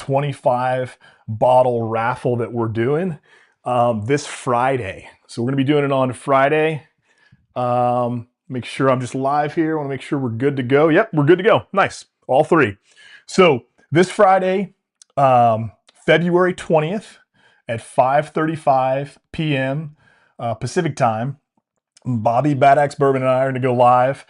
25 bottle raffle that we're doing this Friday. So we're going to be doing it on Friday. Make sure I'm just live here. I want to make sure we're good to go. Yep, we're good to go. Nice. All three. So this Friday, February 20th at 5:35 p.m. Pacific time, Bobby Bad Axe Bourbon and I are going to go live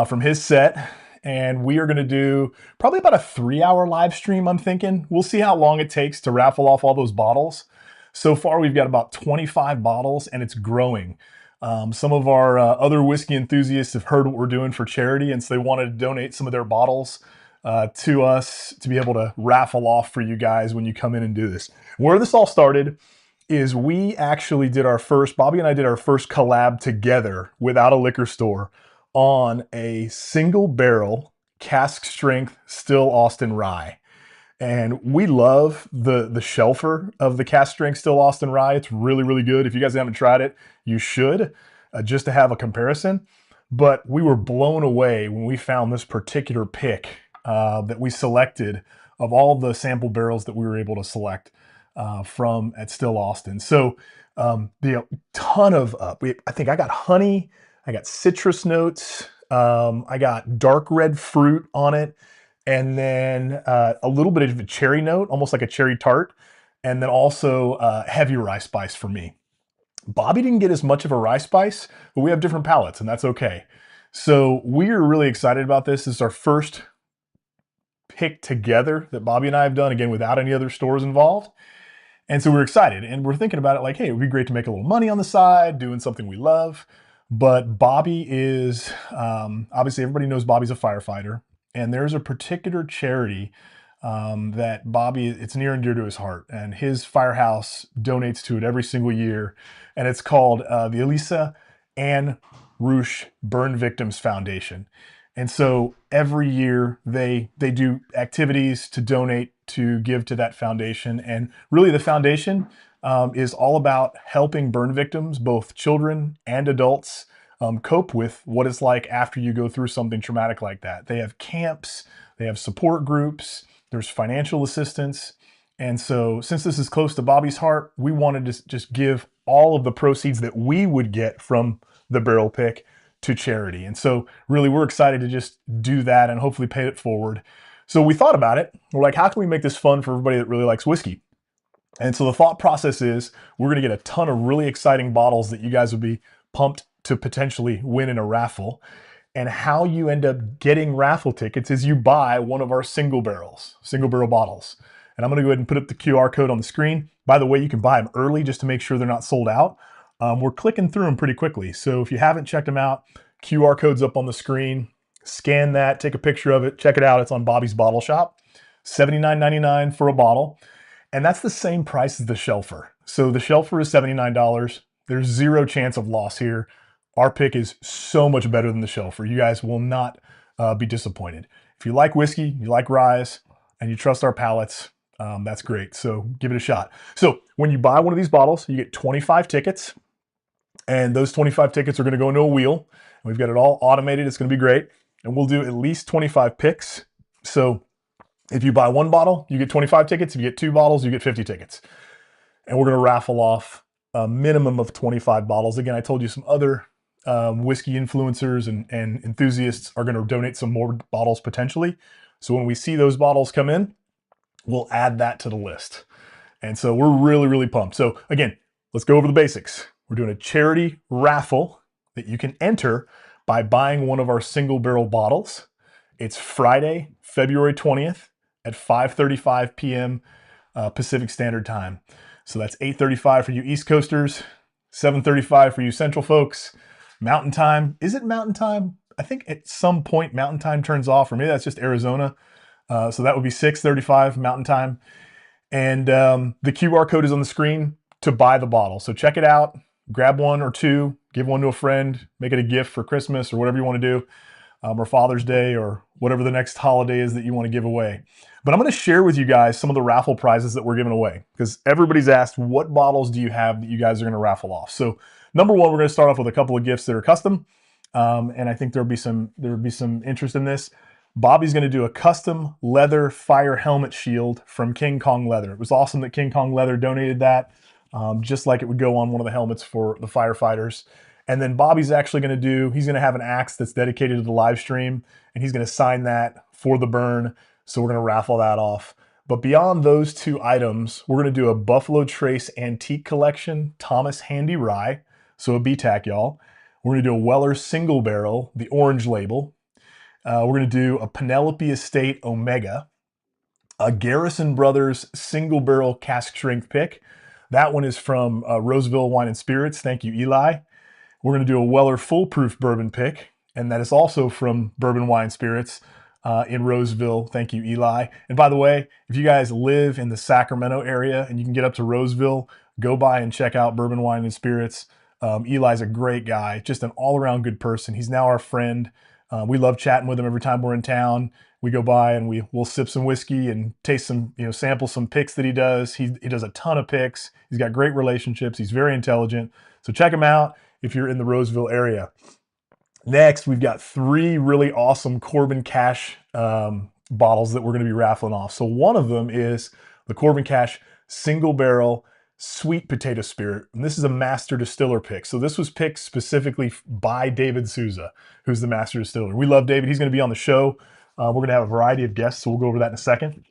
from his set. And we are going to do probably about a 3-hour live stream, I'm thinking. We'll see how long it takes to raffle off all those bottles. So far, we've got about 25 bottles, and it's growing. Some of our other whiskey enthusiasts have heard what we're doing for charity, and so they wanted to donate some of their bottles to us to be able to raffle off for you guys when you come in and do this. Where this all started is we actually did Bobby and I did our first collab together without a liquor store on a single barrel cask strength Still Austin rye. And we love the shelfer of the cask strength Still Austin rye. It's really, really good. If you guys haven't tried it, you should, just to have a comparison. But we were blown away when we found this particular pick that we selected of all the sample barrels that we were able to select from at Still Austin. So ton of, I think I got honey, I got citrus notes, I got dark red fruit on it, and then a little bit of a cherry note, almost like a cherry tart, and then also heavy rye spice for me. Bobby didn't get as much of a rye spice, but we have different palates, and that's okay. So we are really excited about this. This is our first pick together that Bobby and I have done, again, without any other stores involved. And so we're excited, and we're thinking about it like, hey, it would be great to make a little money on the side, doing something we love. But Bobby is, obviously everybody knows Bobby's a firefighter, and there's a particular charity that Bobby, it's near and dear to his heart, and his firehouse donates to it every single year, and it's called the Elisa Ann Roosh Burn Victims Foundation. And so every year they do activities to donate to give to that foundation. And really the foundation is all about helping burn victims, both children and adults, cope with what it's like after you go through something traumatic like that. They have camps, they have support groups, there's financial assistance. And so since this is close to Bobby's heart, we wanted to just give all of the proceeds that we would get from the barrel pick to charity. And so really we're excited to just do that and hopefully pay it forward. So we thought about it. We're like, how can we make this fun for everybody that really likes whiskey? And so the thought process is we're going to get a ton of really exciting bottles that you guys would be pumped to potentially win in a raffle. And how you end up getting raffle tickets is you buy one of our single barrel bottles. And I'm going to go ahead and put up the QR code on the screen. By the way, you can buy them early just to make sure they're not sold out. We're clicking through them pretty quickly. So if you haven't checked them out, QR code's up on the screen. Scan that, take a picture of it, check it out. It's on Bobby's Bottle Shop. $79.99 for a bottle. And that's the same price as the shelfer. So the shelfer is $79. There's zero chance of loss here. Our pick is so much better than the shelfer. You guys will not be disappointed. If you like whiskey, you like ryes, and you trust our palates, that's great. So give it a shot. So when you buy one of these bottles, you get 25 tickets. And those 25 tickets are going to go into a wheel. We've got it all automated. It's going to be great. And we'll do at least 25 picks. So if you buy one bottle, you get 25 tickets. If you get two bottles, you get 50 tickets. And we're going to raffle off a minimum of 25 bottles. Again, I told you some other whiskey influencers and enthusiasts are going to donate some more bottles potentially. So when we see those bottles come in, we'll add that to the list. And so we're really, really pumped. So again, let's go over the basics. We're doing a charity raffle that you can enter by buying one of our single barrel bottles. It's Friday, February 20th at 5:35 p.m. Pacific Standard Time. So that's 8:35 for you East Coasters, 7:35 for you Central folks. Mountain Time. Is it Mountain Time? I think at some point Mountain Time turns off, or maybe that's just Arizona. So that would be 6:35 Mountain Time. And the QR code is on the screen to buy the bottle. So check it out. Grab one or two, give one to a friend, make it a gift for Christmas or whatever you want to do, or Father's Day or whatever the next holiday is that you want to give away. But I'm going to share with you guys some of the raffle prizes that we're giving away because everybody's asked, what bottles do you have that you guys are going to raffle off? So number one, we're going to start off with a couple of gifts that are custom. And I think there'll be some interest in this. Bobby's going to do a custom leather fire helmet shield from King Kong Leather. It was awesome that King Kong Leather donated that, just like it would go on one of the helmets for the firefighters. And then Bobby's actually going to he's going to have an axe that's dedicated to the live stream, and he's going to sign that for the burn. So we're going to raffle that off. But beyond those two items, we're going to do a Buffalo Trace Antique Collection Thomas Handy Rye. So a BTAC, y'all. We're going to do a Weller Single Barrel, the orange label. We're going to do a Penelope Estate Omega, a Garrison Brothers Single Barrel Cask Strength pick. That one is from Roseville Wine and Spirits. Thank you, Eli. We're going to do a Weller Foolproof Bourbon pick, and that is also from Bourbon Wine Spirits in Roseville. Thank you, Eli. And by the way, if you guys live in the Sacramento area and you can get up to Roseville, go by and check out Bourbon Wine and Spirits. Eli's a great guy, just an all-around good person. He's now our friend. We love chatting with him every time we're in town. We go by and we'll sip some whiskey and taste some, sample some picks that he does. He does a ton of picks. He's got great relationships. He's very intelligent. So check him out if you're in the Roseville area. Next, we've got 3 really awesome Corbin Cash bottles that we're going to be raffling off. So one of them is the Corbin Cash Single Barrel Sweet Potato Spirit. And this is a master distiller pick. So this was picked specifically by David Souza, who's the master distiller. We love David. He's going to be on the show. We're going to have a variety of guests, so we'll go over that in a second.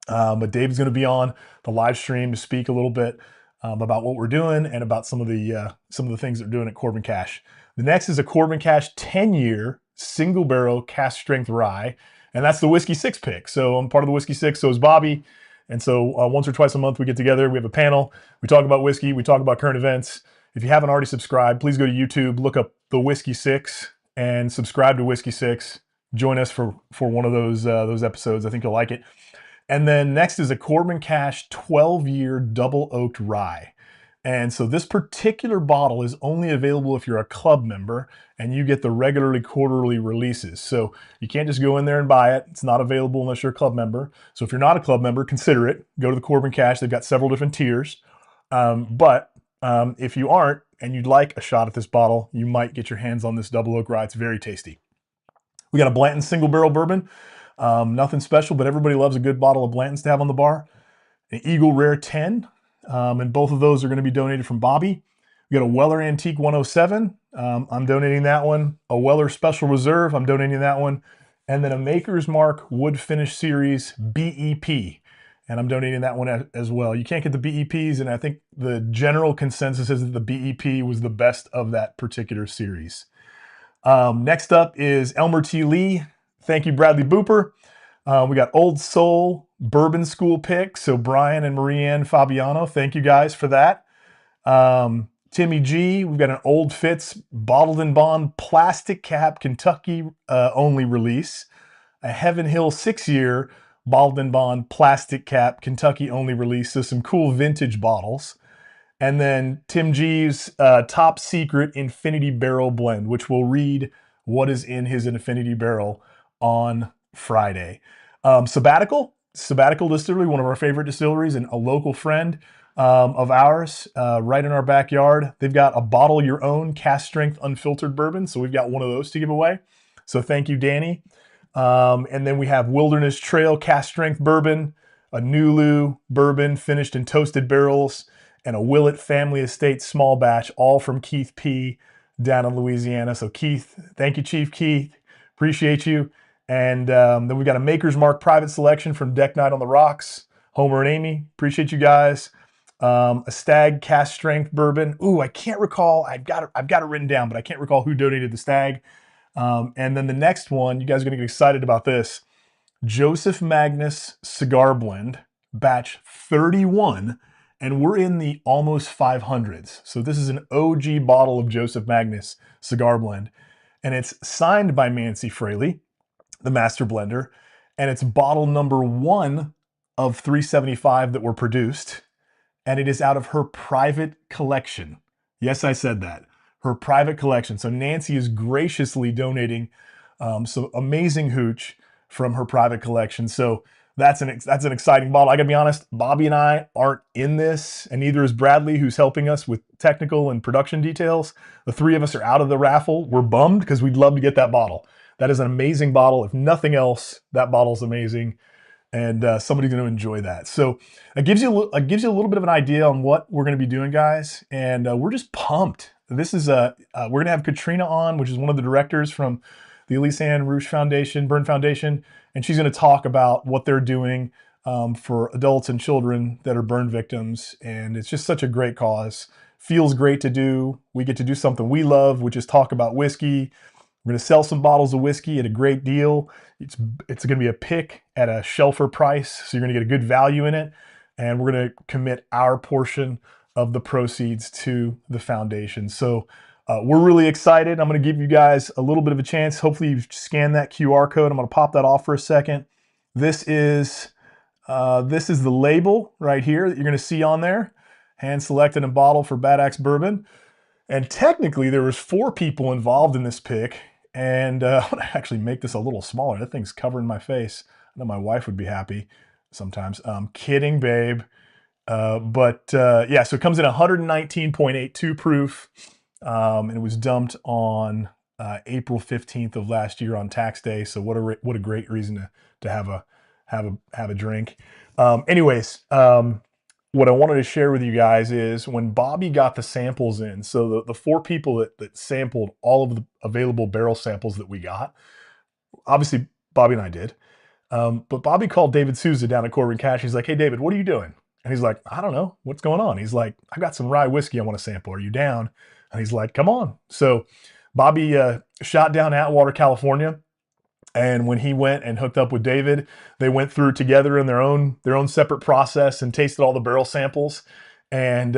But David's going to be on the live stream to speak a little bit about what we're doing and about some of the things that we're doing at Corbin Cash. The next is a Corbin Cash 10-year single barrel cask strength rye, and that's the Whiskey 6 pick. So I'm part of the Whiskey 6, so is Bobby. And so once or twice a month we get together, we have a panel, we talk about whiskey, we talk about current events. If you haven't already subscribed, please go to YouTube, look up the Whiskey 6 and subscribe to Whiskey 6. Join us for one of those episodes. I think you'll like it. And then next is a Corbin Cash 12-year double oaked rye. And so this particular bottle is only available if you're a club member and you get the regularly quarterly releases. So you can't just go in there and buy it. It's not available unless you're a club member. So if you're not a club member, consider it. Go to the Corbin Cash. They've got several different tiers. But if you aren't and you'd like a shot at this bottle, you might get your hands on this double oak rye. It's very tasty. We got a Blanton single barrel bourbon. Nothing special, but everybody loves a good bottle of Blanton's to have on the bar. An Eagle Rare 10. And both of those are going to be donated from Bobby. We got a Weller Antique 107. I'm donating that one. A Weller Special Reserve. I'm donating that one. And then a Maker's Mark Wood Finish Series BEP. And I'm donating that one as well. You can't get the BEPs, and I think the general consensus is that the BEP was the best of that particular series. Next up is Elmer T. Lee. Thank you, Bradley Booper. We got Old Soul Bourbon School pick. So Brian and Marianne Fabiano, thank you guys for that. Timmy G, we've got an Old Fitz Bottled and Bond plastic cap Kentucky only release. A Heaven Hill 6-year Bottled and Bond plastic cap Kentucky only release. So some cool vintage bottles. And then Tim G's top secret Infinity Barrel blend, which will read what is in his Infinity Barrel on Friday. Sabbatical Distillery, one of our favorite distilleries and a local friend of ours, right in our backyard. They've got a Bottle Your Own cask strength unfiltered bourbon. So we've got one of those to give away. So thank you, Danny. And then we have Wilderness Trail cask strength bourbon, a Nulu bourbon finished in toasted barrels, and a Willett Family Estate small batch, all from Keith P. down in Louisiana. So Keith, thank you, Chief Keith. Appreciate you. And then we've got a Maker's Mark private selection from Deck Night on the Rocks. Homer and Amy, appreciate you guys. A Stag cask strength bourbon. Ooh, I can't recall. I've got it written down, but I can't recall who donated the Stag. And then the next one, you guys are going to get excited about this. Joseph Magnus Cigar Blend, batch 31. And we're in the almost 500s. So this is an OG bottle of Joseph Magnus Cigar Blend. And it's signed by Nancy Fraley, the master blender. And it's bottle number 1 of 375 that were produced. And it is out of her private collection. Yes, I said that. Her private collection. So Nancy is graciously donating some amazing hooch from her private collection. So that's an exciting bottle. I gotta be honest, Bobby and I aren't in this, and neither is Bradley, who's helping us with technical and production details. The 3 of us are out of the raffle. We're bummed because we'd love to get that bottle. That is an amazing bottle. If nothing else, that bottle's amazing, and somebody's going to enjoy that. So it gives you a little bit of an idea on what we're going to be doing, guys, and we're just pumped. This is we're going to have Katrina on, which is one of the directors from the Elise Ann Rouge Foundation, Burn Foundation, and she's going to talk about what they're doing for adults and children that are burn victims. And it's just such a great cause. Feels great to do. We get to do something we love, which is talk about whiskey. We're going to sell some bottles of whiskey at a great deal. It's going to be a pick at a shelfer price, so you're going to get a good value in it. And we're going to commit our portion of the proceeds to the foundation. So we're really excited. I'm going to give you guys a little bit of a chance. Hopefully you've scanned that QR code. I'm going to pop that off for a second. This is the label right here that you're going to see on there. Hand selected and bottled for Bad Axe Bourbon. And technically there was 4 people involved in this pick. And I'm going to actually make this a little smaller. That thing's covering my face. I know my wife would be happy sometimes. I'm kidding, babe. Yeah, so it comes in 119.82 proof. And it was dumped on April 15th of last year on tax day. So what a great reason to have a drink. What I wanted to share with you guys is when Bobby got the samples in, so the 4 people that sampled all of the available barrel samples that we got, obviously Bobby and I did, but Bobby called David Souza down at Corbin Cash. He's like, "Hey David, what are you doing?" And he's like, "I don't know, what's going on?" He's like, "I got some rye whiskey I want to sample. Are you down?" And he's like, "Come on." So Bobby shot down Atwater, California. And when he went and hooked up with David, they went through together in their own separate process and tasted all the barrel samples. And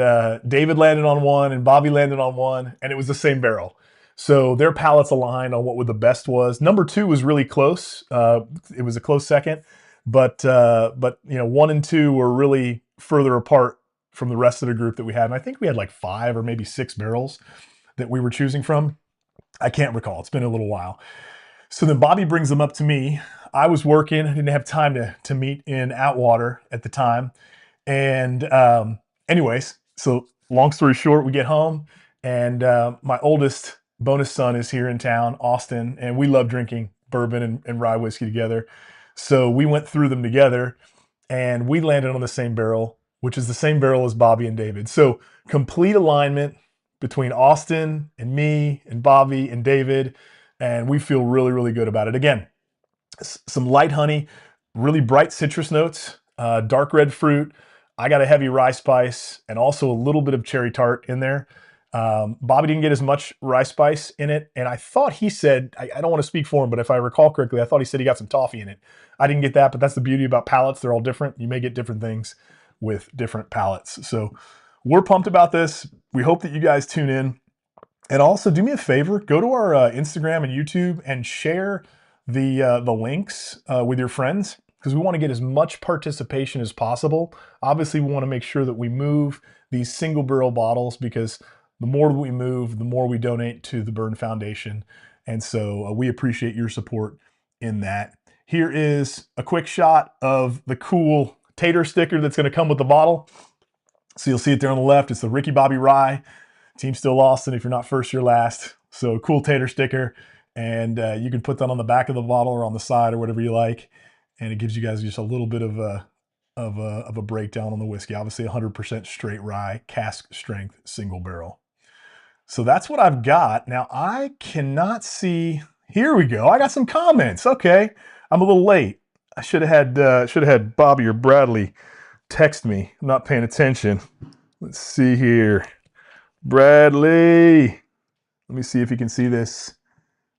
David landed on one and Bobby landed on one, and it was the same barrel. So their palates aligned on what the best was. Number 2 was really close. It was a close second, but 1 and 2 were really further apart from the rest of the group that we had. And I think we had like 5 or maybe 6 barrels that we were choosing from. I can't recall. It's been a little while. So then Bobby brings them up to me. I was working. I didn't have time to meet in Atwater at the time. And anyways, so long story short, we get home, and my oldest bonus son is here in town, Austin, and we love drinking bourbon and rye whiskey together. So we went through them together, and we landed on the same barrel, which is the same barrel as Bobby and David. So complete alignment between Austin and me and Bobby and David. And we feel really, really good about it. Again, some light honey, really bright citrus notes, dark red fruit. I got a heavy rye spice and also a little bit of cherry tart in there. Bobby didn't get as much rye spice in it. And I thought he said, I don't want to speak for him, but if I recall correctly, I thought he said he got some toffee in it. I didn't get that, but that's the beauty about palates. They're all different. You may get different things with different palates. So we're pumped about this. We hope that you guys tune in. And also, do me a favor, go to our Instagram and YouTube and share the links with your friends, because we want to get as much participation as possible. Obviously, we want to make sure that we move these single barrel bottles, because the more we move, the more we donate to the Burn Foundation. And so we appreciate your support in that. Here is a quick shot of the cool tater sticker that's going to come with the bottle. So you'll see it there on the left. It's the Ricky Bobby Rye. Team still lost, and if you're not first, you're last. So cool tater sticker, and you can put that on the back of the bottle or on the side or whatever you like, and it gives you guys just a little bit of a breakdown on the whiskey. Obviously, 100% straight rye, cask strength, single barrel. So that's what I've got. Now I cannot see. Here we go. I got some comments. Okay, I'm a little late. I should have had Bobby or Bradley text me. I'm not paying attention. Let's see here. Bradley, let me see if you can see this.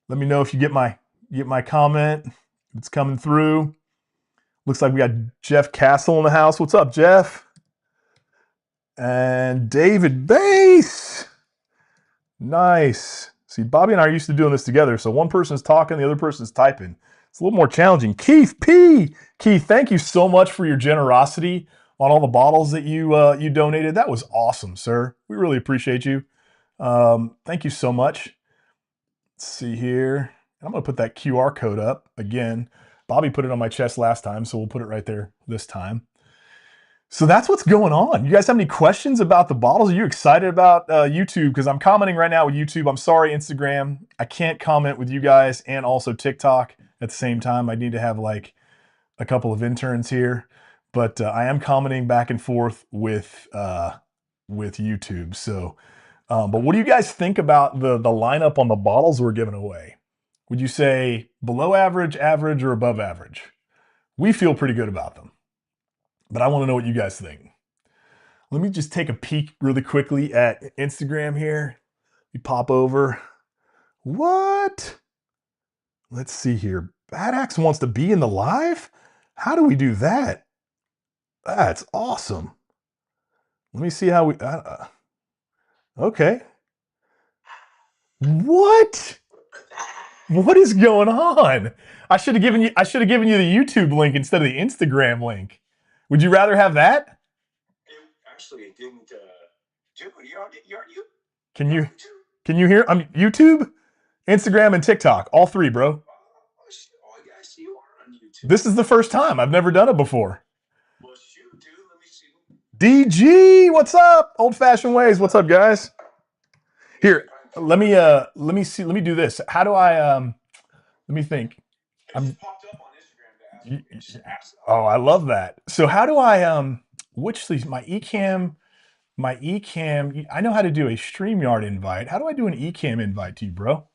Let me know if you get my comment. It's coming through. Looks like we got Jeff Castle in the house. What's up, Jeff? And David Bass. Nice. See, Bobby and I are used to doing this together. So one person's talking, the other person's typing. It's a little more challenging. Keith P. Keith, thank you so much for your generosity on all the bottles that you donated. That was awesome, sir. We really appreciate you. Thank you so much. Let's see here. I'm going to put that QR code up again. Bobby put it on my chest last time, so we'll put it right there this time. So that's what's going on. You guys have any questions about the bottles? Are you excited about YouTube? Because I'm commenting right now with YouTube. I'm sorry, Instagram. I can't comment with you guys and also TikTok at the same time. I need to have like a couple of interns here, but I am commenting back and forth with YouTube. So, but what do you guys think about the lineup on the bottles we're giving away? Would you say below average, average, or above average? We feel pretty good about them, but I want to know what you guys think. Let me just take a peek really quickly at Instagram here. We pop over. What? Let's see here. Bad Axe wants to be in the live? How do we do that? That's awesome. Let me see how we. Okay. What? What is going on? I should have given you. I should have given you the YouTube link instead of the Instagram link. Would you rather have that? It didn't. Dude, you're you. Can you? Can you hear? I'm YouTube, Instagram, and TikTok. All three, bro. Oh, yes, you are on YouTube. This is the first time. I've never done it before. Well, shoot, dude. Let me see. DG, what's up? Old fashioned ways. What's up, guys? Here, let me see. Let me do this. How do I let me think. It just popped up on Instagram to ask. Oh, I love that. So how do I which my Ecamm, I know how to do a StreamYard invite. How do I do an Ecamm invite to you, bro?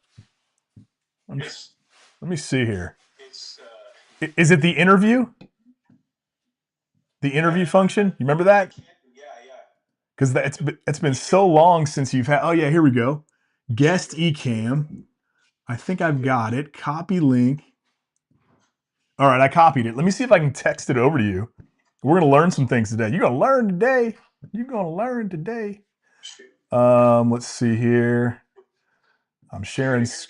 Let me see here. Is it the interview? The interview function? You remember that? Yeah. Because it's been so long since you've had. Oh yeah, here we go. Guest Ecamm. I think I've got it. Copy link. All right, I copied it. Let me see if I can text it over to you. We're gonna learn some things today. You're gonna learn today. You're gonna learn today. Let's see here. I'm sharing. If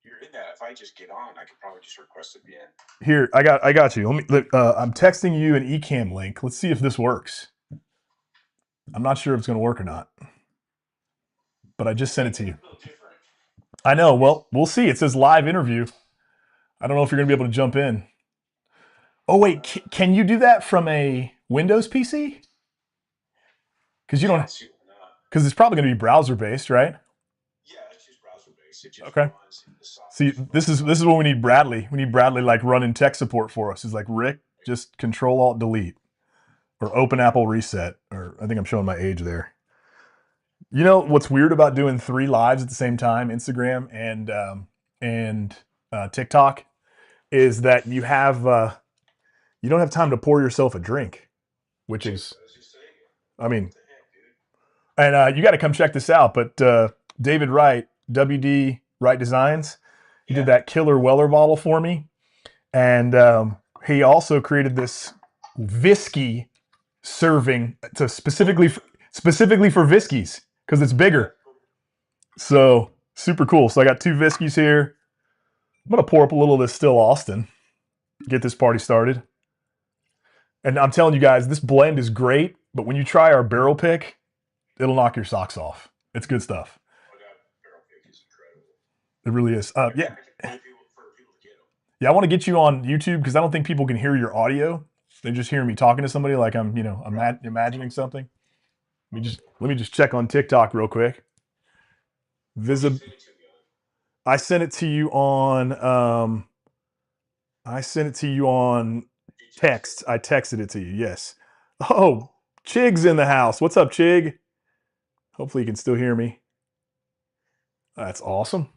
you're in that, if I just get on, I could probably just request it again. Here, I got you. Let me. I'm texting you an Ecamm link. Let's see if this works. I'm not sure if it's gonna work or not, but I just sent it to you. I know. Well, we'll see. It says live interview. I don't know if you're gonna be able to jump in. Oh wait, can you do that from a Windows PC? Because you don't. Because it's probably going to be browser based, right? Yeah, it's just browser based. Okay. See, this is what we need Bradley. We need Bradley like running tech support for us. He's like, Rick, just Control Alt Delete, or Open Apple Reset, or I think I'm showing my age there. You know what's weird about doing 3 lives at the same time, Instagram and TikTok, is that you don't have time to pour yourself a drink, which is, I mean, and you got to come check this out. But David Wright, WD Wright Designs, he did that killer Weller bottle for me, and he also created this whiskey serving to specifically for Viskies because it's bigger. So super cool. So I got 2 Viskies here. I'm gonna pour up a little of this Still Austin, get this party started. And I'm telling you guys, this blend is great, but when you try our barrel pick, it'll knock your socks off. It's good stuff. It really is. Yeah. Yeah, I want to get you on YouTube because I don't think people can hear your audio. They just hear me talking to somebody like I'm, imagining something. Let me just check on TikTok real quick. I sent it to you on text. I texted it to you. Yes. Oh, Chig's in the house. What's up, Chig? Hopefully you can still hear me. That's awesome.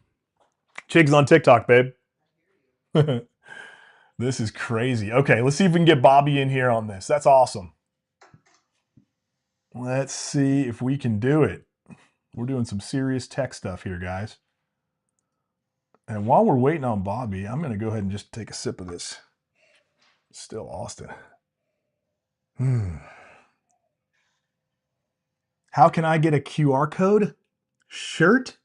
Chig's on TikTok, babe. This is crazy. Okay, let's see if we can get Bobby in here on this. That's awesome. Let's see if we can do it. We're doing some serious tech stuff here, guys. And while we're waiting on Bobby, I'm going to go ahead and just take a sip of this Still Austin. How can I get a QR code? Shirt?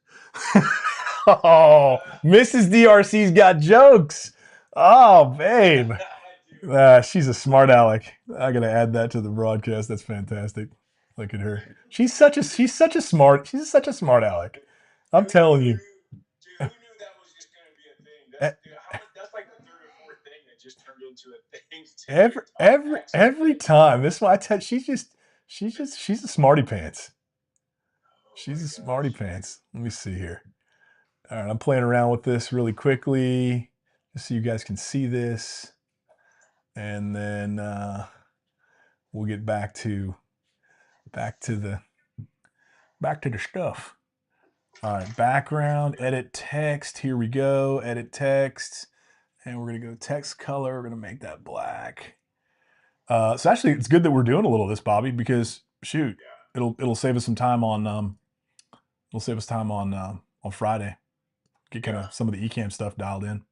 Oh, Mrs. DRC's got jokes. Oh, babe. She's a smart aleck. I gotta add that to the broadcast. That's fantastic. Look at her. She's such a smart aleck. I'm telling you. Dude, who knew that was just going to be a thing? That's like the 3rd or 4th thing that just turned into into a thing to Every talk every every accidentally. time. This is why I tell she's a smarty pants. Oh She's my a smarty gosh. pants. Let me see here. All right, I'm playing around with this really quickly just so you guys can see this, and then we'll get back to the back to the stuff. All right, background, edit text. Here we go. Edit text, and we're gonna go text color. We're gonna make that black. So actually, it's good that we're doing a little of this, Bobby, because shoot, Yeah. it'll save us some time on it'll save us time on Friday. Get kind Yeah. of some of the Ecamm stuff dialed in.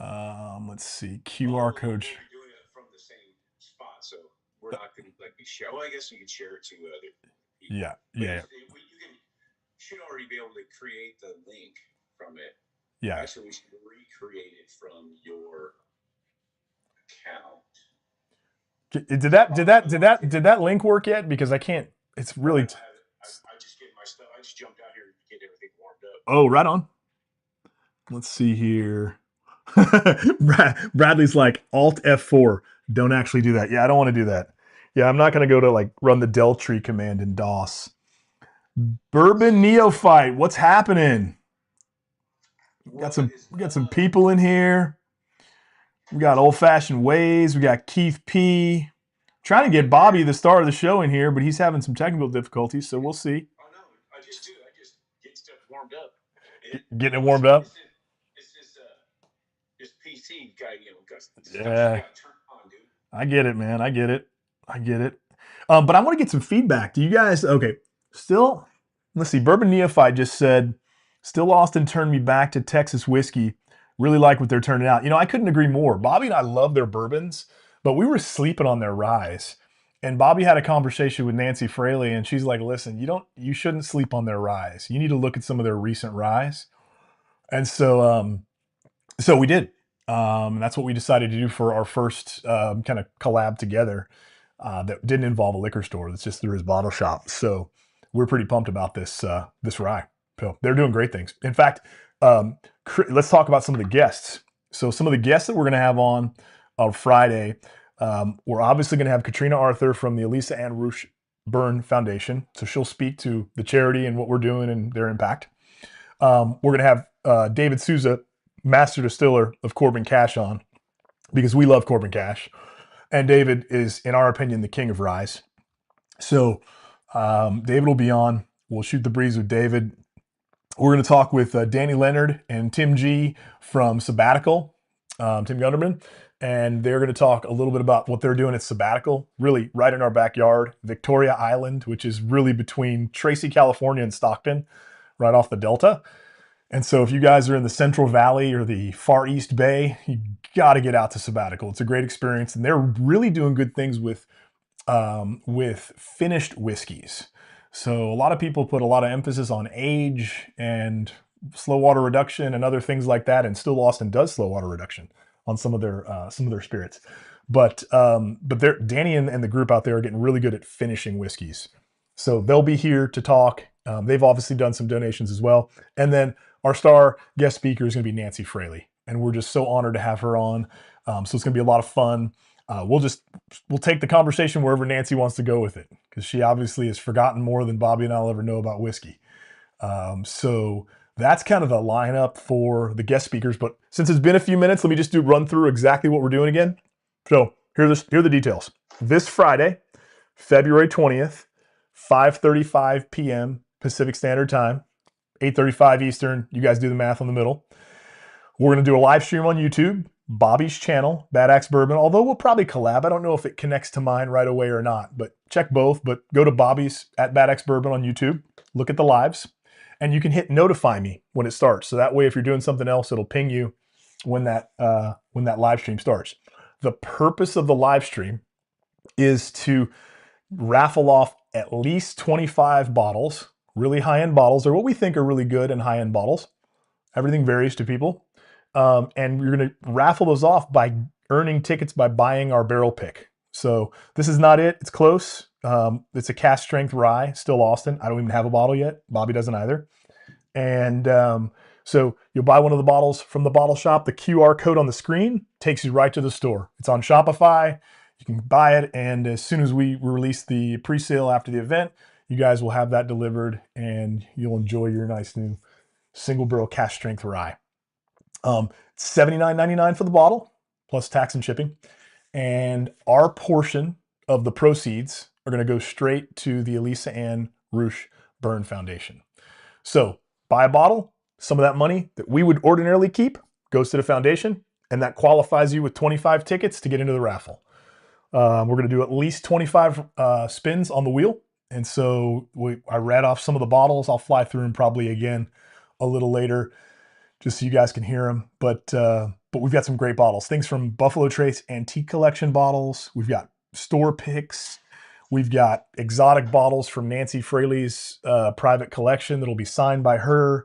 Let's see, Although QR code. we'll be doing it from the same spot, so we're not going to like be share. Well, I guess you can share it to other people, Yeah, but yeah, you can should already be able to create the link from it. yeah. Actually, we should recreate it from your account. Did that link work yet? Because I can't. It's Oh, really. I have it. I just get my stuff. I just jumped out here to get everything warmed up. Oh, right on. Let's see here. Bradley's like Alt F4. Don't actually do that. Yeah, I don't want to do that. Yeah, I'm not going to go to like run the del tree command in DOS. Bourbon Neophyte, what's happening? What is We got some up? people in here. We got old fashioned ways. We got Keith P. Trying to get Bobby, the star of the show, in here, but he's having some technical difficulties, so we'll see. Oh no, I just do. I just get stuff warmed up. It, Getting it it's warmed up. it's this PC guy, got stuff's Yeah, got turned on, dude. I get it, man. I get it. I get it. But I want to get some feedback. Do you guys, okay, still, let's see. Bourbon Neophyte just said, still Austin turned me back to Texas whiskey. Really like what they're turning out. I couldn't agree more. Bobby and I love their bourbons, but we were sleeping on their ryes. And Bobby had a conversation with Nancy Fraley, and she's like, listen, you shouldn't sleep on their ryes. You need to look at some of their recent ryes. And so we did. That's what we decided to do for our first kind of collab together that didn't involve a liquor store. That's just through his bottle shop. So we're pretty pumped about this rye. So they're doing great things. In fact, let's talk about some of the guests. So some of the guests that we're going to have on Friday, we're obviously going to have Katrina Arthur from the Elisa Ann Rush Burn Foundation. So she'll speak to the charity and what we're doing and their impact. We're going to have David Souza, master distiller of Corbin Cash, on because we love Corbin Cash. And David is, in our opinion, the king of ryes. So David will be on. We'll shoot the breeze with David. We're going to talk with Danny Leonard and Tim G from Sabbatical, Tim Gunderman. And they're going to talk a little bit about what they're doing at Sabbatical, really right in our backyard, Victoria Island, which is really between Tracy, California and Stockton, right off the Delta. And so if you guys are in the Central Valley or the Far East Bay, you got to get out to Sabbatical. It's a great experience. And they're really doing good things with finished whiskeys. So a lot of people put a lot of emphasis on age and slow water reduction and other things like that. And Still Austin does slow water reduction on some of their spirits. But Danny and the group out there are getting really good at finishing whiskeys. So they'll be here to talk. They've obviously done some donations as well. And then our star guest speaker is going to be Nancy Fraley, and we're just so honored to have her on. So it's going to be a lot of fun. We'll take the conversation wherever Nancy wants to go with it, because she obviously has forgotten more than Bobby and I'll ever know about whiskey. So that's kind of the lineup for the guest speakers. But since it's been a few minutes, let me just run through exactly what we're doing again. So here are the details. This Friday, February 20th, 5:35 p.m. Pacific Standard Time, 8:35 Eastern. You guys do the math on the middle. We're going to do a live stream on YouTube, Bobby's channel, Bad Axe Bourbon, although we'll probably collab. I don't know if it connects to mine right away or not, but check both. But go to Bobby's at Bad Axe Bourbon on YouTube, look at the lives, and you can hit notify me when it starts. So that way, if you're doing something else, it'll ping you when that live stream starts. The purpose of the live stream is to raffle off at least 25 bottles, really high-end bottles, or what we think are really good and high-end bottles. Everything varies to people. And we're going to raffle those off by earning tickets by buying our barrel pick. So this is not it. It's close. It's a cast strength rye, Still Austin. I don't even have a bottle yet. Bobby doesn't either. And So you'll buy one of the bottles from the bottle shop. The QR code on the screen takes you right to the store. It's on Shopify. You can buy it, and as soon as we release the pre-sale after the event, you guys will have that delivered, and you'll enjoy your nice new single barrel cask strength rye. $79.99 for the bottle, plus tax and shipping. And our portion of the proceeds are going to go straight to the Elisa Ann Roosh Burn Foundation. So buy a bottle, some of that money that we would ordinarily keep goes to the foundation, and that qualifies you with 25 tickets to get into the raffle. We're going to do at least 25 spins on the wheel. And so I read off some of the bottles. I'll fly through them probably again a little later, just so you guys can hear them. But we've got some great bottles. Things from Buffalo Trace Antique Collection bottles. We've got store picks. We've got exotic bottles from Nancy Fraley's private collection that'll be signed by her.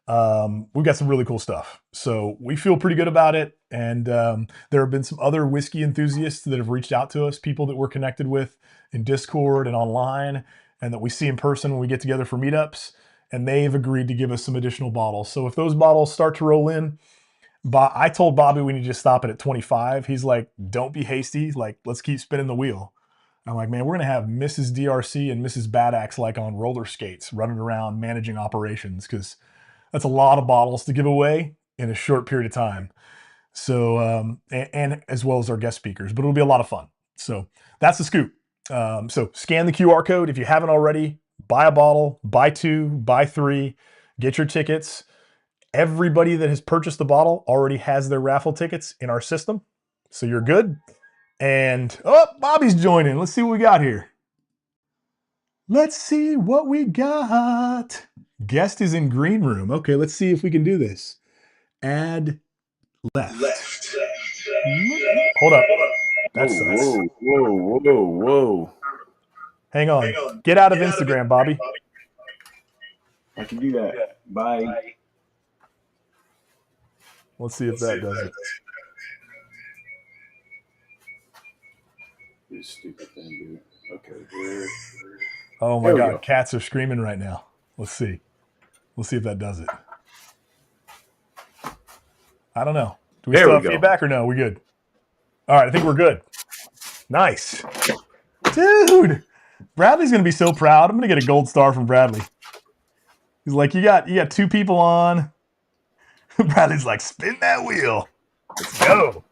We've got some really cool stuff. So we feel pretty good about it. And there have been some other whiskey enthusiasts that have reached out to us, people that we're connected with in Discord and online, and that we see in person when we get together for meetups. And they've agreed to give us some additional bottles. So if those bottles start to roll in, I told Bobby we need to just stop it at 25. He's like, don't be hasty. Like, let's keep spinning the wheel. I'm like, man, we're going to have Mrs. DRC and Mrs. Badax like on roller skates running around managing operations, because that's a lot of bottles to give away in a short period of time. So, and as well as our guest speakers, but it'll be a lot of fun. So that's the scoop. So scan the QR code if you haven't already. Buy a bottle, buy 2, buy 3, get your tickets. Everybody that has purchased the bottle already has their raffle tickets in our system. So you're good. And, oh, Bobby's joining. Let's see what we got here. Let's see what we got. Guest is in green room. Okay, let's see if we can do this. Add left. Hold up. That sucks. Whoa. Hang on. Get out of Instagram, Bobby. I can do that. Bye. Let's see if that does it. This stupid thing, dude. Okay, Oh my God, cats are screaming right now. Let's see. We'll see if that does it. I don't know. Do we still have feedback or no? We good? All right, I think we're good. Nice. Dude, Bradley's going to be so proud. I'm going to get a gold star from Bradley. He's like, you got 2 people on. Bradley's like, spin that wheel. Let's go.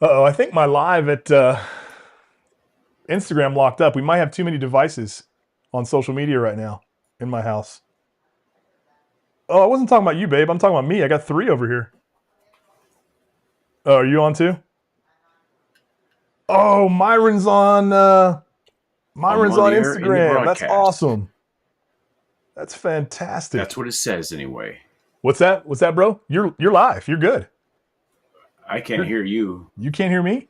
Uh-oh, I think my live at Instagram locked up. We might have too many devices on social media right now in my house. Oh, I wasn't talking about you, babe. I'm talking about me. I got 3 over here. Oh, are you on too? Oh, Myron's on Instagram. That's awesome. That's fantastic. That's what it says anyway. What's that? What's that, bro? You're live. You're good. I can't hear you. You can't hear me?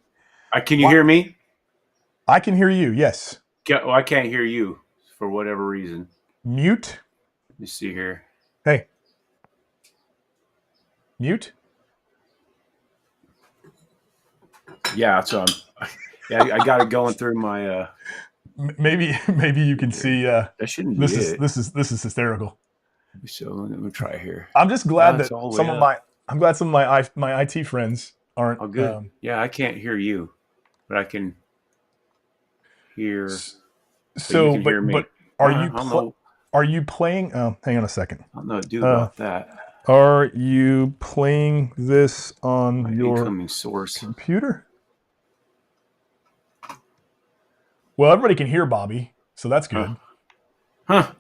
Can you hear me? I can hear you, yes. Well, I can't hear you for whatever reason. Mute. Let me see here. Hey. Mute. Yeah, so I got it going through my. Maybe you can see. That shouldn't be it. This is hysterical. So let me try here. I'm just glad that some of my IT friends aren't. Oh, good. Yeah, I can't hear you, but I can hear. So, you can hear me. But are you playing? Oh, hang on a second. I don't know what to do about that. Are you playing this on your incoming source computer? Well, everybody can hear Bobby, so that's good. Huh.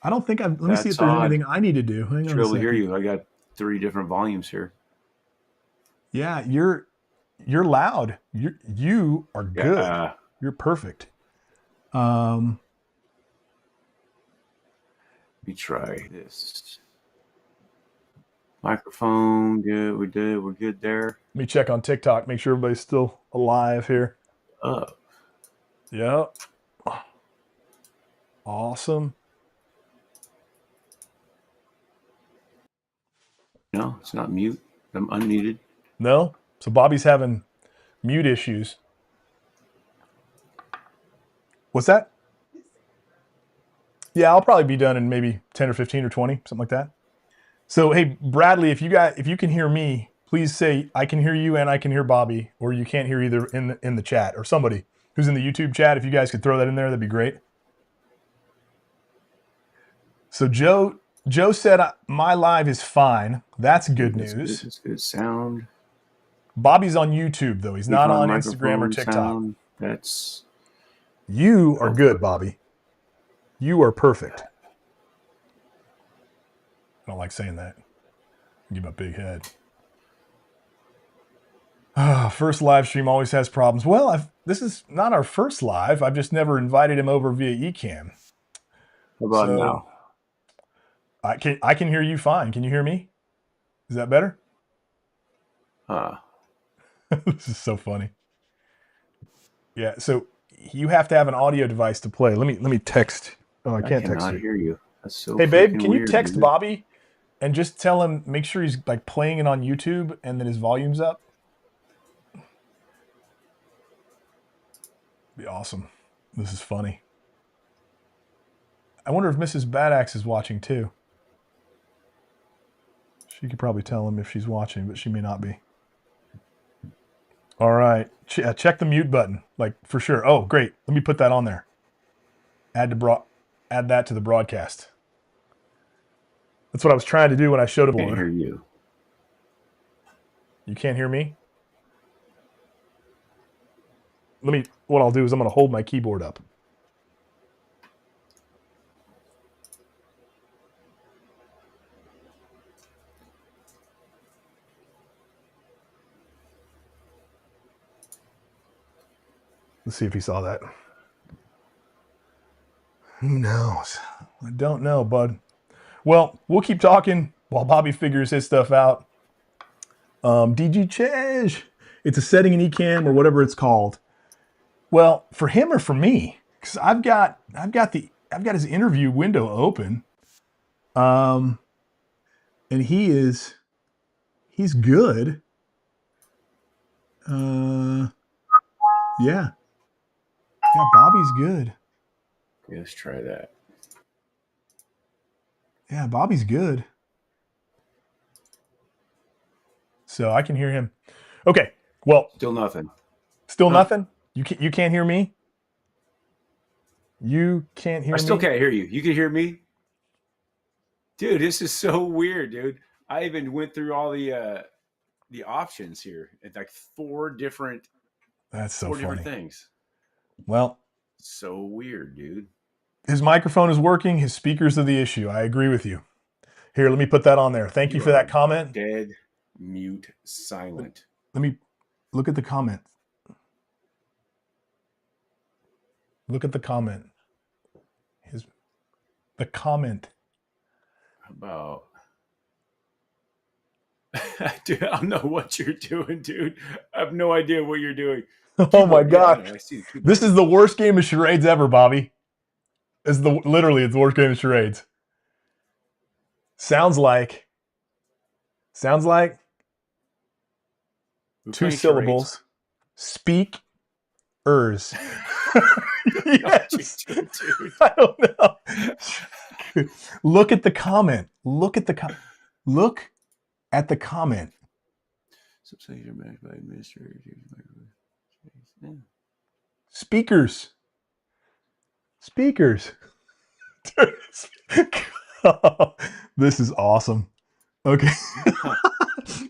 I don't think let me see if there's anything I need to do. Hang on a second. Able to hear you. I got 3 different volumes here. Yeah, you're loud. You are good. You're perfect. Let me try this. Microphone, good. We're good there. Let me check on TikTok. Make sure everybody's still alive here. Yep. Awesome. No, it's not mute. I'm unmuted. No? So Bobby's having mute issues. What's that? Yeah, I'll probably be done in maybe 10 or 15 or 20, something like that. So, hey, Bradley, if you can hear me, please say I can hear you and I can hear Bobby, or you can't hear either in the chat, or somebody who's in the YouTube chat. If you guys could throw that in there, that'd be great. So Joe said my live is fine. That's good That's good. news. That's good sound. Bobby's on YouTube though. He's not Even on Instagram or microphone TikTok. sound. That's You are good, Bobby. You are perfect. I don't like saying that. Give him a big head. First live stream always has problems. Well, this is not our first live. I've just never invited him over via eCam. How about So now? I can hear you fine. Can you hear me? Is that better? This is so funny. Yeah. So you have to have an audio device to play. Let me text. Oh, I can't text cannot you. hear you. That's so. Hey, babe, freaking can you weird, text dude. Bobby and just tell him, make sure he's like playing it on YouTube and that his volume's up? Be awesome. This is funny. I wonder if Mrs. Badaxe is watching too. She could probably tell him if she's watching, but she may not be. All right. Check the mute button, like for sure. Oh, great. Let me put that on there. Add that to the broadcast. That's what I was trying to do when I showed him. Can't hear you. You can't hear me? What I'll do is I'm going to hold my keyboard up. Let's see if he saw that. Who knows? I don't know, bud. Well, we'll keep talking while Bobby figures his stuff out. DG Chej. It's a setting in Ecamm or whatever it's called. Well, for him or for me, because I've got his interview window open. And he's good. Yeah. Yeah, Bobby's good. Okay, let's try that. Yeah, Bobby's good. So I can hear him. Okay. Well, Still nothing. Still nothing? You can't hear me? You can't hear me? I still can't hear you. You can hear me? Dude, this is so weird, dude. I even went through all the options here. It's like four different different things. Well, so weird, dude. His microphone is working. His speakers are the issue. I agree with you. Here, let me put that on there. Thank you for that comment. Dead, mute, silent. Let me look at the comment. Look at the comment. The comment. About dude, I don't know what you're doing, dude. I have no idea what you're doing. Oh my God. This is the worst game of charades ever, Bobby. It's the worst game of charades. Sounds like two syllables. Speak ers. Yes. I don't know. Look at the comment. Look at the comment. Subsidies are managed by administrators. Speakers. This is awesome. Okay.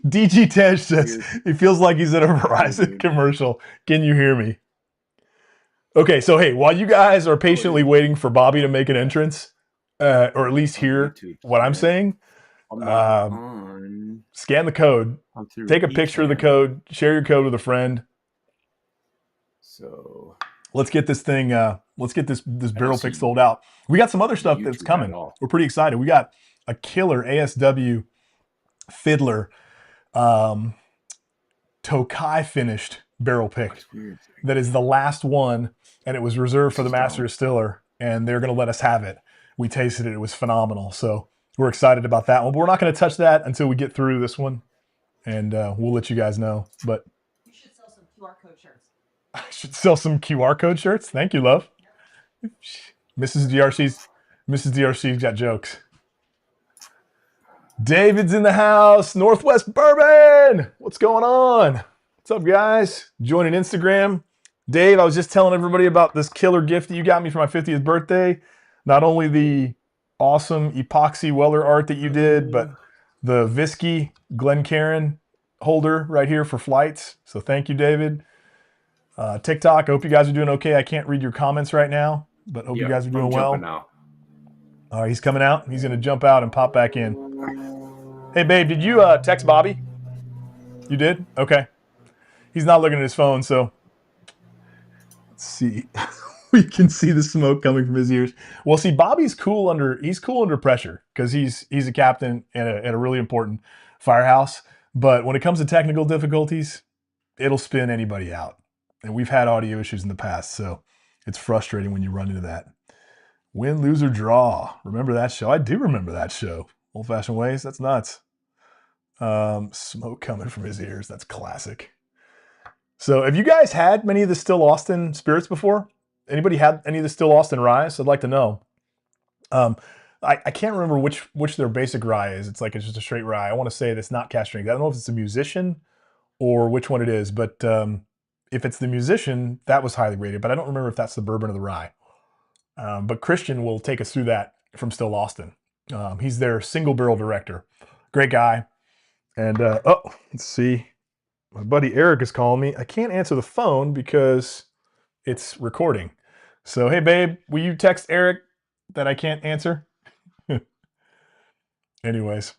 DG Tesh says he feels like he's in a Verizon commercial. Can you hear me? Okay, so hey, while you guys are patiently waiting for Bobby to make an entrance, or at least hear what I'm saying, scan the code, take a picture of the code, share your code with a friend. So let's get this thing, let's get this barrel pick sold out. We got some other stuff that's coming. We're pretty excited. We got a killer ASW Fiddler Tokai finished barrel pick that is the last one, and it was reserved for the master distiller, and they're going to let us have it. We tasted it. It was phenomenal. So we're excited about that one, but we're not going to touch that until we get through this one, and we'll let you guys know. But you should sell some QR code shirts. I should sell some QR code shirts. Thank you, love. Mrs. Mrs. DRC's got jokes. David's in the house. Northwest Bourbon. What's going on? What's up, guys? Joining Instagram. Dave, I was just telling everybody about this killer gift that you got me for my 50th birthday. Not only the awesome epoxy Weller art that you did, but the Visky Glencairn holder right here for flights. So thank you, David. TikTok, I hope you guys are doing okay. I can't read your comments right now, but hope you guys are doing well. Now. All right, he's coming out. He's going to jump out and pop back in. Hey, babe, did you text Bobby? You did? Okay. He's not looking at his phone, so let's see. We can see the smoke coming from his ears. Well, see, Bobby's cool under pressure because he's a captain at a really important firehouse. But when it comes to technical difficulties, it'll spin anybody out. And we've had audio issues in the past, so it's frustrating when you run into that. Win, lose, or draw. Remember that show? I do remember that show. Old Fashioned Ways. That's nuts. Smoke coming from his ears. That's classic. So have you guys had many of the Still Austin spirits before? Anybody had any of the Still Austin ryes? I'd like to know. I can't remember which their basic rye is. It's just a straight rye. I want to say that's not cask strength. I don't know if it's a musician or which one it is, but if it's the musician, that was highly rated, but I don't remember if that's the bourbon or the rye. But Christian will take us through that from Still Austin. He's their single barrel director. Great guy. And, let's see. My buddy Eric is calling me. I can't answer the phone because it's recording. So, hey, babe, will you text Eric that I can't answer? Anyways,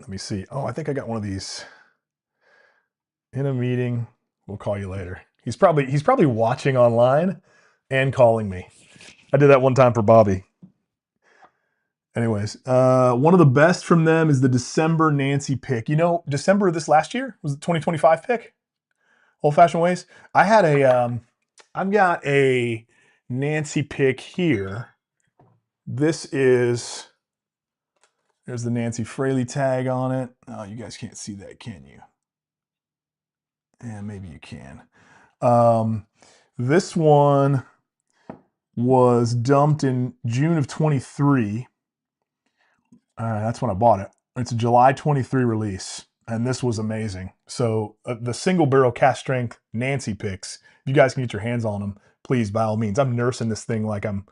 let me see. Oh, I think I got one of these. In a meeting. We'll call you later. He's probably watching online and calling me. I did that one time for Bobby. Anyways, one of the best from them is the December Nancy pick. You know, December of this last year was the 2025 pick. Old Fashioned Ways. I've got a Nancy pick here. There's the Nancy Fraley tag on it. Oh, you guys can't see that, can you? And maybe you can. This one was dumped in June of 23. That's when I bought it. It's a July 23 release, and this was amazing. So the single barrel cask strength Nancy picks, if you guys can get your hands on them, please, by all means. I'm nursing this thing like I'm,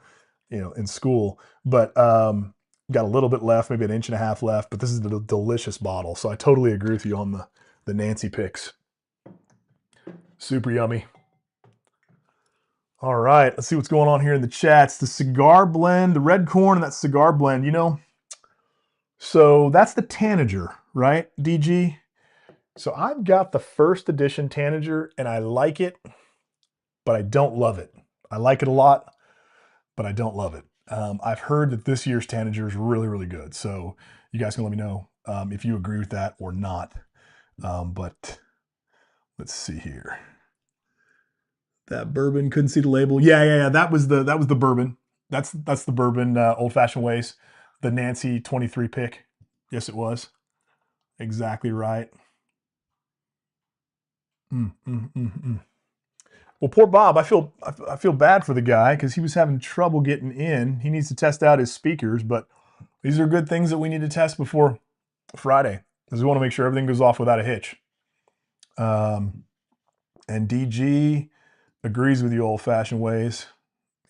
in school, but got a little bit left, maybe an inch and a half left, but this is a delicious bottle. So I totally agree with you on the Nancy picks. Super yummy. All right, let's see what's going on here in the chats. The cigar blend, the red corn and that cigar blend, so that's the Tanager, right, DG? So I've got the first edition Tanager, and I like it, but I don't love it. I like it a lot, but I don't love it. I've heard that this year's Tanager is really, really good. So you guys can let me know if you agree with that or not. But let's see here. That bourbon, couldn't see the label. Yeah. That was the bourbon. That's the bourbon, Old Fashioned Ways. The Nancy 23 pick. Yes, it was. Exactly right. Well, poor Bob. I feel bad for the guy because he was having trouble getting in. He needs to test out his speakers, but these are good things that we need to test before Friday because we want to make sure everything goes off without a hitch. And DG agrees with you, Old Fashioned Ways.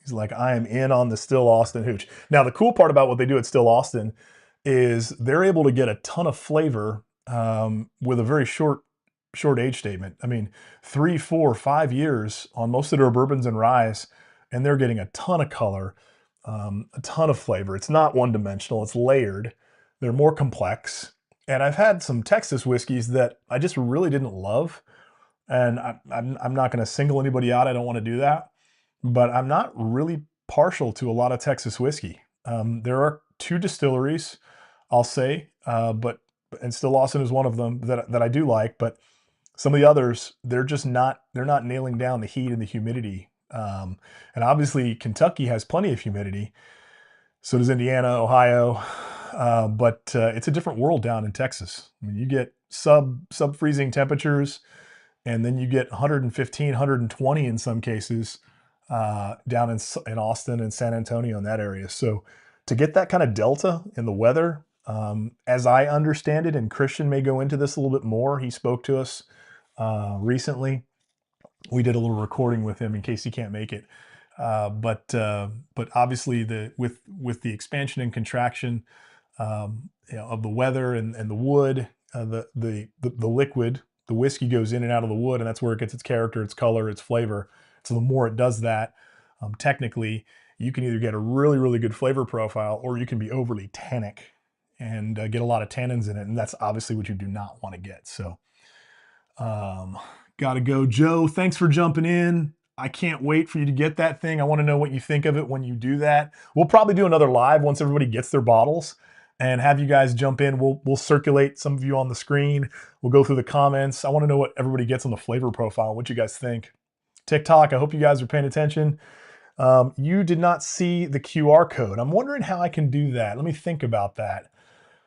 He's like, I am in on the Still Austin hooch. Now, the cool part about what they do at Still Austin is they're able to get a ton of flavor with a very short age statement. I mean, 3, 4, 5 years on most of their bourbons and ryes, and they're getting a ton of color, a ton of flavor. It's not one-dimensional. It's layered. They're more complex. And I've had some Texas whiskeys that I just really didn't love. And I'm not going to single anybody out. I don't want to do that. But I'm not really partial to a lot of Texas whiskey. There are 2 distilleries, I'll say, and Still Austin is one of them that I do like. But some of the others, they're not nailing down the heat and the humidity. And obviously Kentucky has plenty of humidity. So does Indiana, Ohio. But it's a different world down in Texas. I mean, you get sub-freezing temperatures, and then you get 115, 120 in some cases. down in Austin and San Antonio in that area. So to get that kind of delta in the weather, as I understand it, and Christian may go into this a little bit more. He spoke to us recently. We did a little recording with him in case he can't make it. But obviously with the expansion and contraction of the weather and the wood, the liquid, the whiskey goes in and out of the wood, and that's where it gets its character, its color, its flavor. So the more it does that, technically, you can either get a really, really good flavor profile, or you can be overly tannic and get a lot of tannins in it, and that's obviously what you do not want to get. So, gotta go. Joe, thanks for jumping in. I can't wait for you to get that thing. I want to know what you think of it when you do that. We'll probably do another live once everybody gets their bottles and have you guys jump in. We'll circulate some of you on the screen. We'll go through the comments. I want to know what everybody gets on the flavor profile, what you guys think. TikTok, I hope you guys are paying attention. You did not see the QR code. I'm wondering how I can do that. Let me think about that.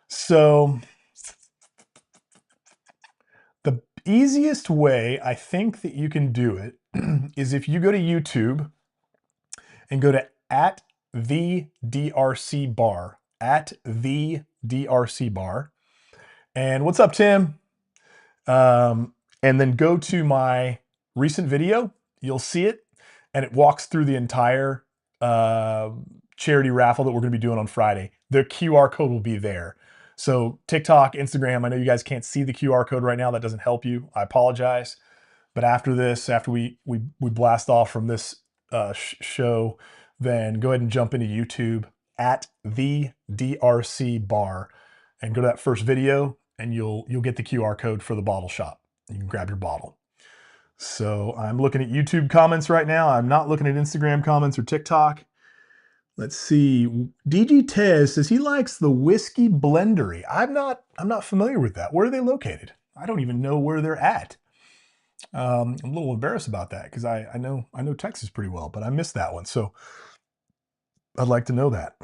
So the easiest way I think that you can do it is if you go to YouTube and go to @the_DRC_bar, @the_DRC_bar. And what's up, Tim? And then go to my recent video. You'll see it, and it walks through the entire charity raffle that we're going to be doing on Friday. The QR code will be there. So TikTok, Instagram, I know you guys can't see the QR code right now. That doesn't help you. I apologize. But after this, after we blast off from this show, then go ahead and jump into YouTube @the_DRC_bar and go to that first video, and you'll get the QR code for the bottle shop. You can grab your bottle. So I'm looking at YouTube comments right now. I'm not looking at Instagram comments or TikTok. Let's see. DG Tez says he likes the Whiskey Blendery. I'm not familiar with that. Where are they located? I don't even know where they're at. I'm a little embarrassed about that because I know Texas pretty well, but I missed that one. So I'd like to know that.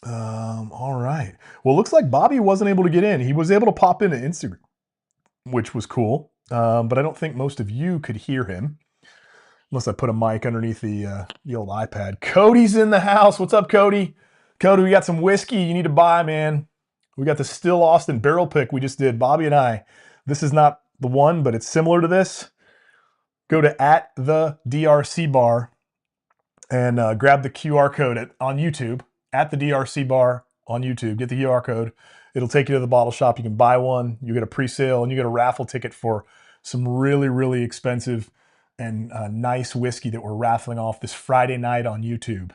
All right. Well, looks like Bobby wasn't able to get in. He was able to pop into Instagram, which was cool. But I don't think most of you could hear him unless I put a mic underneath the old iPad. Cody's in the house. What's up, Cody? Cody, we got some whiskey you need to buy, man. We got the Still Austin barrel pick we just did, Bobby and I. This is not the one, but it's similar to this. Go to @the_DRC_bar and grab the QR code on YouTube, @the_DRC_bar on YouTube. Get the QR code. It'll take you to the bottle shop. You can buy one. You get a pre-sale, and you get a raffle ticket for some really, really expensive and nice whiskey that we're raffling off this Friday night on YouTube.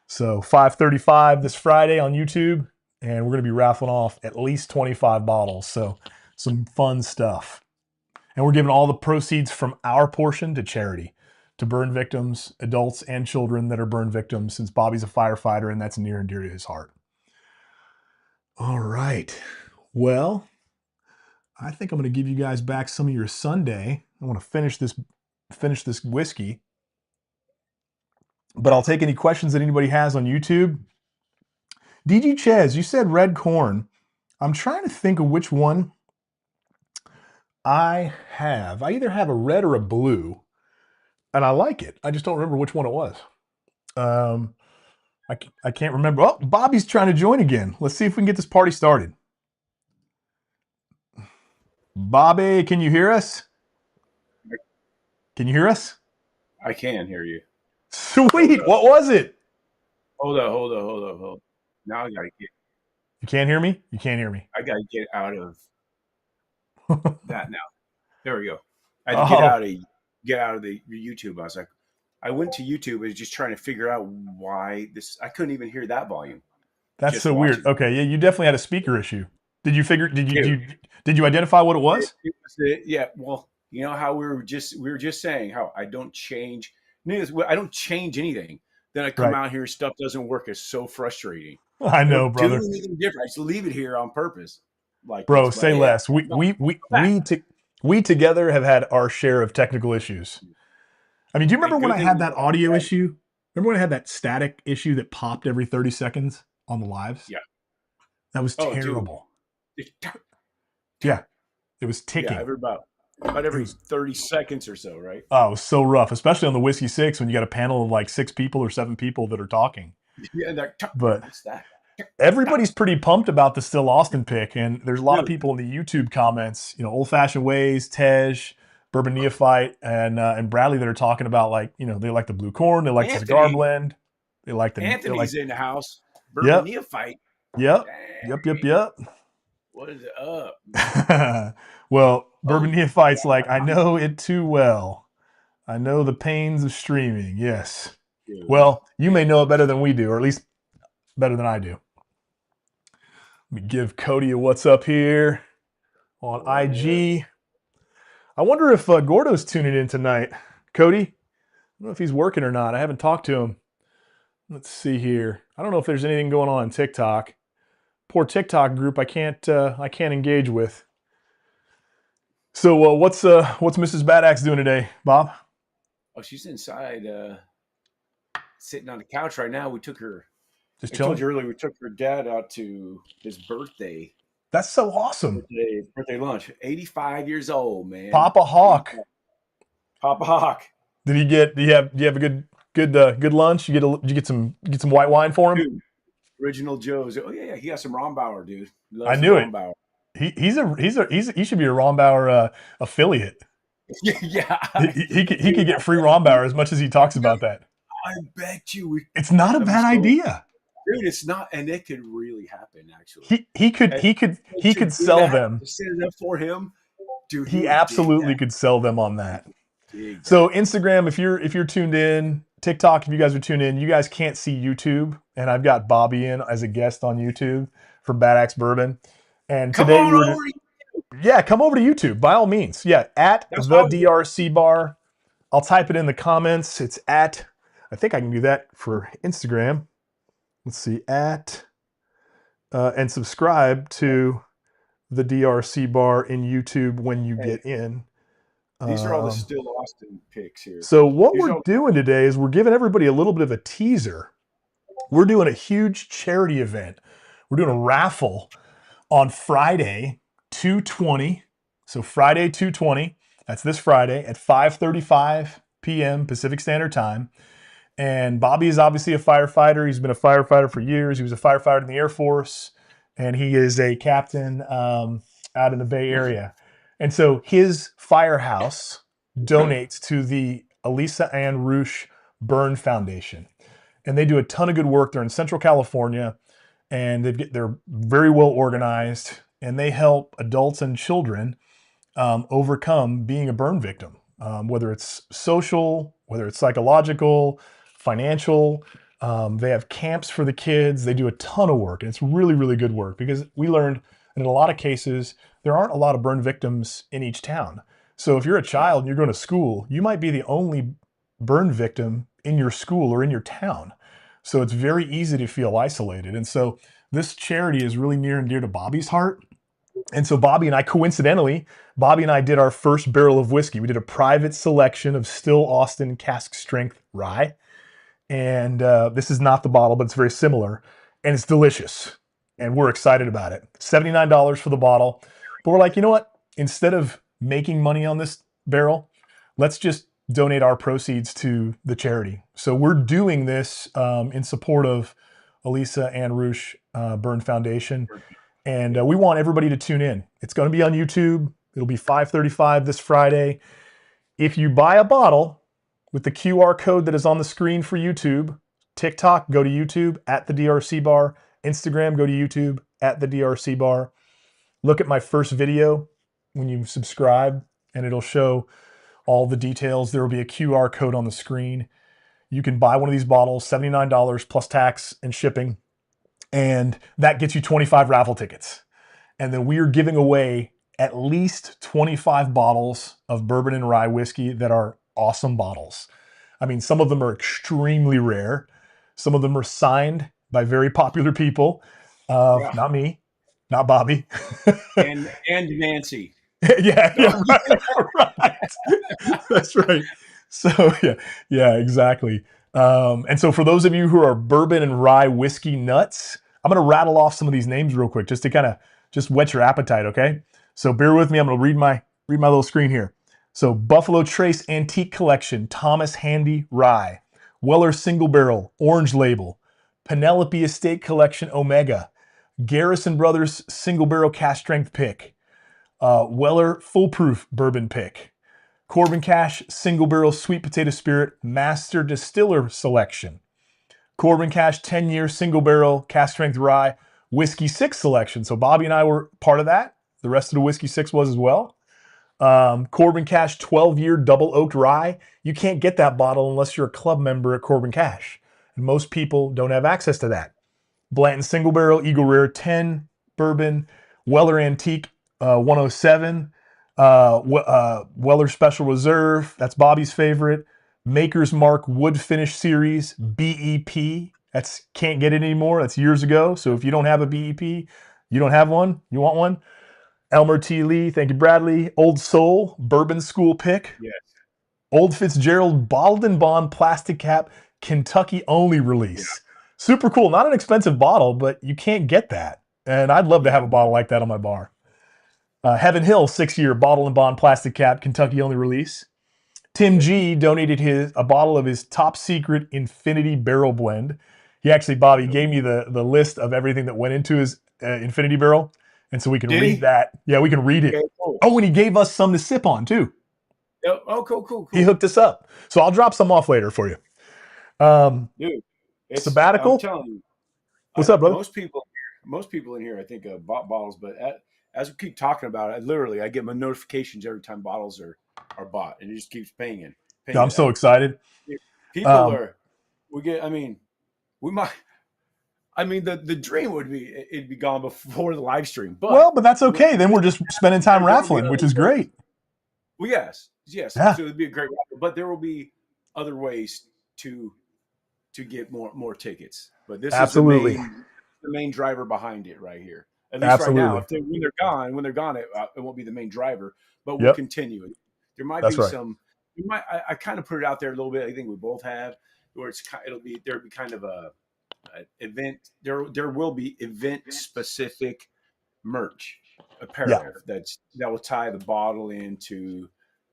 So 5:35 this Friday on YouTube, and we're going to be raffling off at least 25 bottles. So some fun stuff. And we're giving all the proceeds from our portion to charity, to burn victims, adults and children that are burn victims, since Bobby's a firefighter and that's near and dear to his heart. All right. Well, I think I'm going to give you guys back some of your Sunday. I want to finish this whiskey. But I'll take any questions that anybody has on YouTube. DG Chez, you said red corn. I'm trying to think of which one I have. I either have a red or a blue, and I like it. I just don't remember which one it was. I can't remember. Oh, Bobby's trying to join again. Let's see if we can get this party started. Bobby, can you hear us? Can you hear us? I can hear you. Sweet. What was it? Hold on. Now I gotta get. You can't hear me? You can't hear me. I gotta get out of that now. There we go. I had to get out of the YouTube. I was like, I went to YouTube and was just trying to figure out why this. I couldn't even hear that volume. That's so weird. Okay, yeah, you definitely had a speaker issue. Did you identify what it was? Yeah. Well, you know how we were just saying how I don't change anything. Then I come out here, stuff doesn't work. It's so frustrating. I know, brother. Do anything different. I just leave it here on purpose. Like, bro, say less. We together have had our share of technical issues. I mean, do you remember when I had that audio issue? Remember when I had that static issue that popped every 30 seconds on the lives? Yeah. That was terrible. Yeah. It was ticking. Yeah, About every 30 seconds or so, right? Oh, it was so rough, especially on the Whiskey Six when you got a panel of like 6 people or 7 people that are talking. Yeah, and But what's that? everybody's pretty pumped about the Still Austin pick, and there's a lot of Dude, people in the YouTube comments, Old Fashioned Ways, Tej, Bourbon Neophyte, and Bradley that are talking about like, they like the blue corn, they like the cigar Anthony. blend, they like Anthony's in the house. Bourbon yep, Neophyte. yep, Dang. yep. What is up? Well, Oh, Bourbon Neophyte's yeah. like, I know it too well. I know the pains of streaming. Yes. Dude. Well, you may know it better than we do, or at least better than I do. Let me give Cody a what's up here on IG. I wonder if Gordo's tuning in tonight. Cody, I don't know if he's working or not. I haven't talked to him. Let's see here. I don't know if there's anything going on TikTok. Poor TikTok group I can't engage with. So what's Mrs. Bad Axe doing today, Bob? Oh, she's inside, sitting on the couch right now. We took her. Just I told chilling. you earlier we took her dad out to his birthday. That's so awesome. Birthday lunch. 85 years old, man. Papa Hawk. Papa Hawk. Do you have a good lunch? Did you get some white wine for him? Dude, Original Joe's. Oh yeah, he got some Rombauer, dude. I knew it. Rombauer. He should be a Rombauer affiliate. Yeah. He could get free Rombauer as much as he talks about that. I bet you. It's not a bad idea. Dude, it's not, and it could really happen. Actually, he could sell them. Set it up for him, dude. He absolutely could sell them on that. So Instagram, if you're tuned in, TikTok, if you guys are tuned in, you guys can't see YouTube, and I've got Bobby in as a guest on YouTube for Bad Axe Bourbon. And today come over to YouTube by all means. Yeah, at the DRC bar. I'll type it in the comments. It's at. I think I can do that for Instagram. Let's see, and subscribe to the DRC bar in YouTube when you get in. These are all the Still Austin picks here. So what we're doing today is we're giving everybody a little bit of a teaser. We're doing a huge charity event. We're doing a raffle on Friday, 2/20. So Friday, 2/20. That's this Friday at 5:35 p.m. Pacific Standard Time. And Bobby is obviously a firefighter. He's been a firefighter for years. He was a firefighter in the Air Force, and he is a captain out in the Bay Area. And so his firehouse donates to the Elisa Ann Roosh Burn Foundation. And they do a ton of good work. They're in Central California, and they're very well organized, and they help adults and children overcome being a burn victim, whether it's social, whether it's psychological, financial. They have camps for the kids. They do a ton of work, and it's really, really good work because we learned in a lot of cases, there aren't a lot of burn victims in each town. So if you're a child and you're going to school, you might be the only burn victim in your school or in your town. So it's very easy to feel isolated. And so this charity is really near and dear to Bobby's heart. And so Bobby and I did our first barrel of whiskey. We did a private selection of Still Austin cask strength rye. And this is not the bottle, but it's very similar. And it's delicious. And we're excited about it. $79 for the bottle. But we're like, you know what? Instead of making money on this barrel, let's just donate our proceeds to the charity. So we're doing this in support of Elisa Ann Roosh Burn Foundation. And we want everybody to tune in. It's going to be on YouTube. It'll be 5:35 this Friday. If you buy a bottle with the QR code that is on the screen for YouTube, TikTok, go to YouTube at the DRC bar. Instagram, go to YouTube at the DRC bar. Look at my first video when you subscribe, and it'll show all the details. There will be a QR code on the screen. You can buy one of these bottles, $79 plus tax and shipping. And that gets you 25 raffle tickets. And then we are giving away at least 25 bottles of bourbon and rye whiskey that are awesome bottles. I mean, some of them are extremely rare. Some of them are signed by very popular people. Not me, not Bobby. and Nancy. yeah, right. That's right. So yeah, exactly. And so for those of you who are bourbon and rye whiskey nuts, I'm going to rattle off some of these names real quick just to kind of just whet your appetite, okay? So bear with me. I'm going to read read my little screen here. So Buffalo Trace Antique Collection, Thomas Handy Rye. Weller Single Barrel, Orange Label. Penelope Estate Collection, Omega. Garrison Brothers Single Barrel Cast Strength Pick. Weller Foolproof Bourbon Pick. Corbin Cash Single Barrel Sweet Potato Spirit Master Distiller Selection. Corbin Cash 10-year Single Barrel Cast Strength Rye Whiskey 6 Selection. So Bobby and I were part of that. The rest of the Whiskey 6 was as well. Corbin Cash 12-year Double Oaked Rye. You can't get that bottle unless you're a club member at Corbin Cash. And most people don't have access to that. Blanton Single Barrel Eagle Rare 10 Bourbon. Weller Antique 107. Weller Special Reserve. That's Bobby's favorite. Maker's Mark Wood Finish Series BEP. That's can't get it anymore. That's years ago. So if you don't have a BEP, you don't have one. You want one? Elmer T. Lee, thank you, Bradley. Old Soul Bourbon School Pick. Yes. Old Fitzgerald Bottled and Bond Plastic Cap Kentucky only release. Yeah. Super cool. Not an expensive bottle, but you can't get that. And I'd love to have a bottle like that on my bar. Heaven Hill 6-year Bottle and Bond Plastic Cap Kentucky only release. Tim G donated a bottle of his top secret Infinity Barrel Blend. He actually, Bobby, gave me the list of everything that went into his Infinity Barrel. And so we can read that. Yeah, we can read it. Okay, cool. Oh, and he gave us some to sip on too. Oh, cool. He hooked us up. So I'll drop some off later for you. Dude, sabbatical? I'm telling you. What's up, brother? Most people in here, I think, bought bottles, but as we keep talking about it, I get my notifications every time bottles are bought, and it just keeps paying. Yeah, I'm so excited. People the dream would be it'd be gone before the live stream. But that's okay. Then we're just spending time raffling, which is great. Well, yes. Yeah. So it'd be a great raffle, but there will be other ways to get more tickets. But this is the main driver behind it right here. At least right now, when they're gone, it won't be the main driver, but we'll continue. There might be some. I kind of put it out there a little bit. I think we both have, where there'll be kind of a event. There will be event specific merch apparel that will tie the bottle into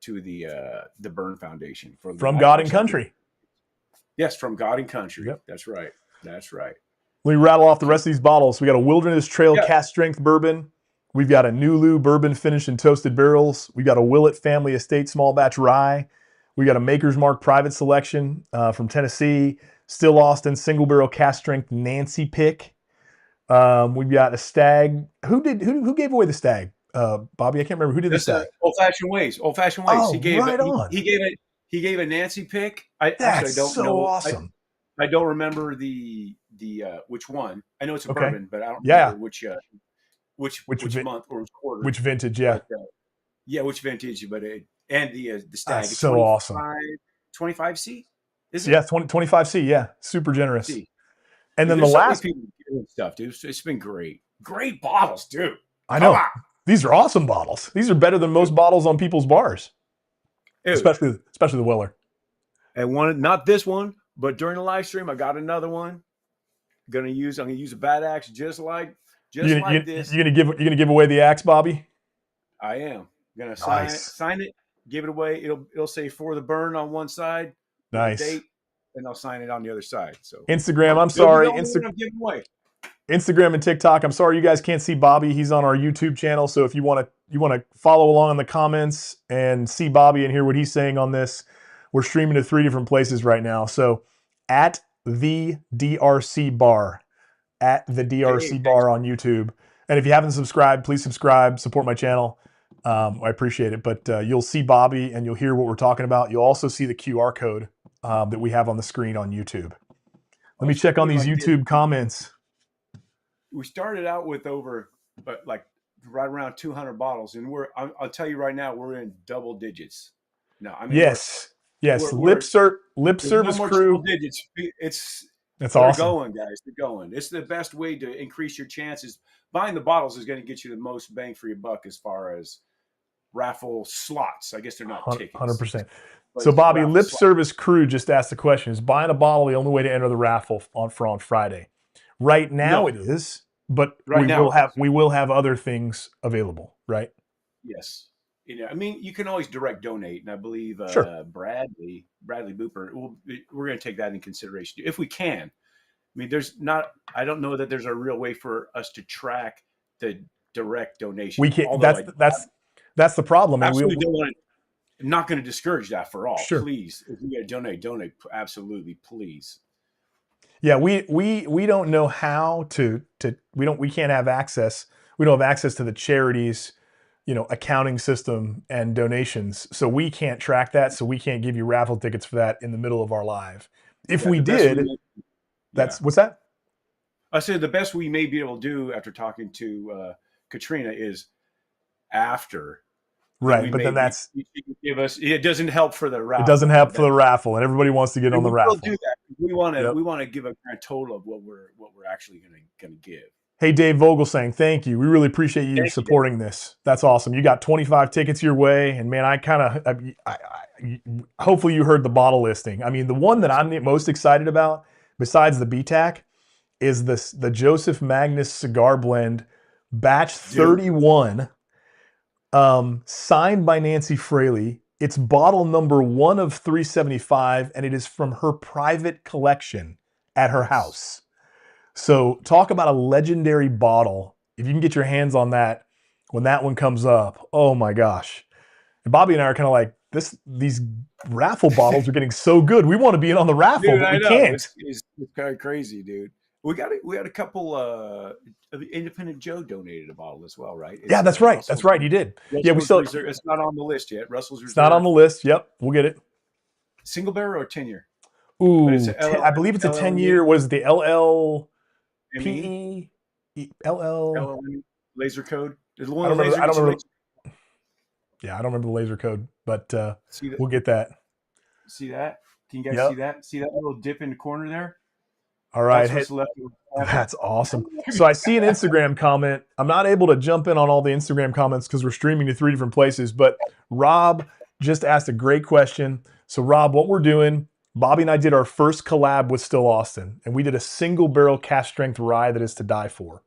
the Burn Foundation from God and Country. Yes, from God and Country. Yep. That's right. Let me rattle off the rest of these bottles. We got a Wilderness Trail Cast Strength Bourbon. We've got a Nulu Bourbon finished in toasted barrels. We got a Willett Family Estate Small Batch Rye. We got a Maker's Mark Private Selection from Tennessee. Still Austin Single Barrel Cast Strength Nancy Pick. We've got a Stag. Who gave away the Stag? Bobby, I can't remember who did the Stag. Old Fashioned Ways. Oh, he gave a Nancy Pick. That's so awesome. I don't remember the which one. I know it's a bourbon, but I don't remember which month or which quarter, which vintage. Yeah, but, which vintage. But the Stag. That's so awesome. 25C. Is it? Yeah, 25C. Yeah, super generous. C. And then the last people doing stuff, dude. It's been great bottles, dude. I know. These are awesome bottles. These are better than most bottles on people's bars, dude. especially the Weller. And not this one. But during the live stream, I got another one. I'm gonna use a bad axe just like this. You're gonna give away the axe, Bobby? I am gonna sign it, give it away. It'll say For the Burn on one side, nice, date, and I'll sign it on the other side. So Instagram, I'm sorry, I'm giving away. Instagram and TikTok. I'm sorry you guys can't see Bobby. He's on our YouTube channel. So if you want to follow along in the comments and see Bobby and hear what he's saying on this. We're streaming to 3 different places right now. So at the DRC Bar, Bar on YouTube. And if you haven't subscribed, please subscribe, support my channel. I appreciate it. But you'll see Bobby and you'll hear what we're talking about. You'll also see the QR code that we have on the screen on YouTube. Let me check on these YouTube comments. We started out with right around 200 bottles. And I'll tell you right now, we're in double digits. No, I mean, yes. Lip Service Crew. That's awesome. They're going, guys. They're going. It's the best way to increase your chances. Buying the bottles is going to get you the most bang for your buck as far as raffle slots. I guess they're not tickets. 100%. So, Bobby, Lip Service Crew just asked the question: is buying a bottle the only way to enter the raffle on Friday? Right now, it is, but we will have other things available, right? Yes. I mean, you can always direct donate, and I believe Sure. Bradley Booper. We're going to take that in consideration if we can. I mean, there's not. I don't know that there's a real way for us to track the direct We donation. can't. Although I That's the problem. And absolutely don't want to. Not going to discourage that for all. sure. Please, if you got to donate. Absolutely, please. Yeah, we don't know how to we can't have access. We don't have access to the charities, accounting system and donations. So we can't track that. So we can't give you raffle tickets for that in the middle of our live. If Yeah, we the best did, yeah. what's that? I said the best we may be able to do after talking to Katrina is after. Then Right, we but may then be, she can give us. It doesn't help for the it doesn't raffle, help but for the raffle, and everybody wants to get on and the we will do raffle. that. Yep. We want to give a grand total of what we're actually going to give. Hey, Dave Vogel saying thank you. We really appreciate you Thank you, Dave. supporting this. That's awesome. You got 25 tickets your way, and man, I kind of, hopefully you heard the bottle listing. I mean, the one that I'm most excited about, besides the BTAC, is the Joseph Magnus Cigar Blend, batch Dude, 31, signed by Nancy Fraley. It's bottle number 1 of 375, and it is from her private collection at her yes. house. So talk about a legendary bottle. If you can get your hands on that when that one comes up, oh my gosh. And Bobby and I are kind of like, these raffle bottles are getting so good. We want to be in on the raffle, Dude, but I we know can't. it's kind of crazy, dude. We had a couple Independent Joe donated a bottle as well, right? Yeah, It's that's right. That's right. He did. Yeah, we Russell's still, Reserve. It's not on the list yet. Russell's it's not on Reserve, the list. Yep, we'll get it. single barrel or 10-year, but it's Ooh, a LL, I believe it's a 10 LLME, year. Was the ME, LLPE? LL? LLME laser code. There's I one don't of the remember. laser I don't gets you remember. laser. Yeah, I don't remember the laser code, but See that? we'll get that. See that? Can you guys see Yep. that? See that little dip in the corner there? All right. That's Hey, what's left of the raffle. that's awesome. So I see an Instagram comment. I'm not able to jump in on all the Instagram comments because we're streaming to 3 different places, but Rob just asked a great question. So Rob, what we're doing, Bobby and I did our first collab with Still Austin, and we did a single barrel cast strength rye that is to die for.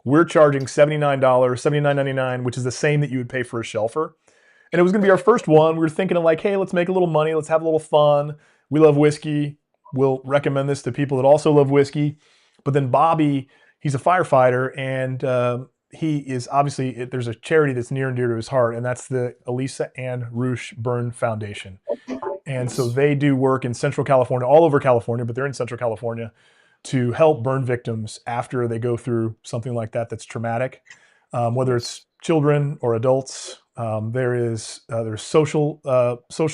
We're charging $79, $79.99, which is the same that you would pay for a shelfer. And it was going to be our first one. We were thinking of like, hey, let's make a little money. Let's have a little fun. We love whiskey. We'll recommend this to people that also love whiskey. But then Bobby, he's a firefighter, and he is obviously, there's a charity that's near and dear to his heart, and that's the Elisa Ann Roosh Burn Foundation. And so they do work in Central California, all over California, but they're in Central California to help burn victims after they go through something like that that's traumatic, whether it's children or adults. There's social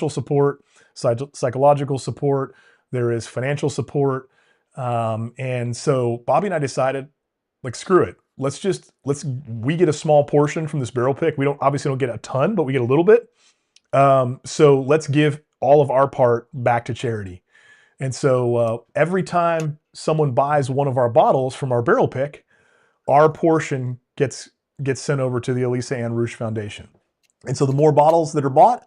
support, psychological support. There is financial support, and so Bobby and I decided, like, screw it. We get a small portion from this barrel pick. We obviously don't get a ton, but we get a little bit. So let's give all of our part back to charity. And so every time someone buys one of our bottles from our barrel pick, our portion gets sent over to the Elisa Ann Roosh Foundation. And so the more bottles that are bought,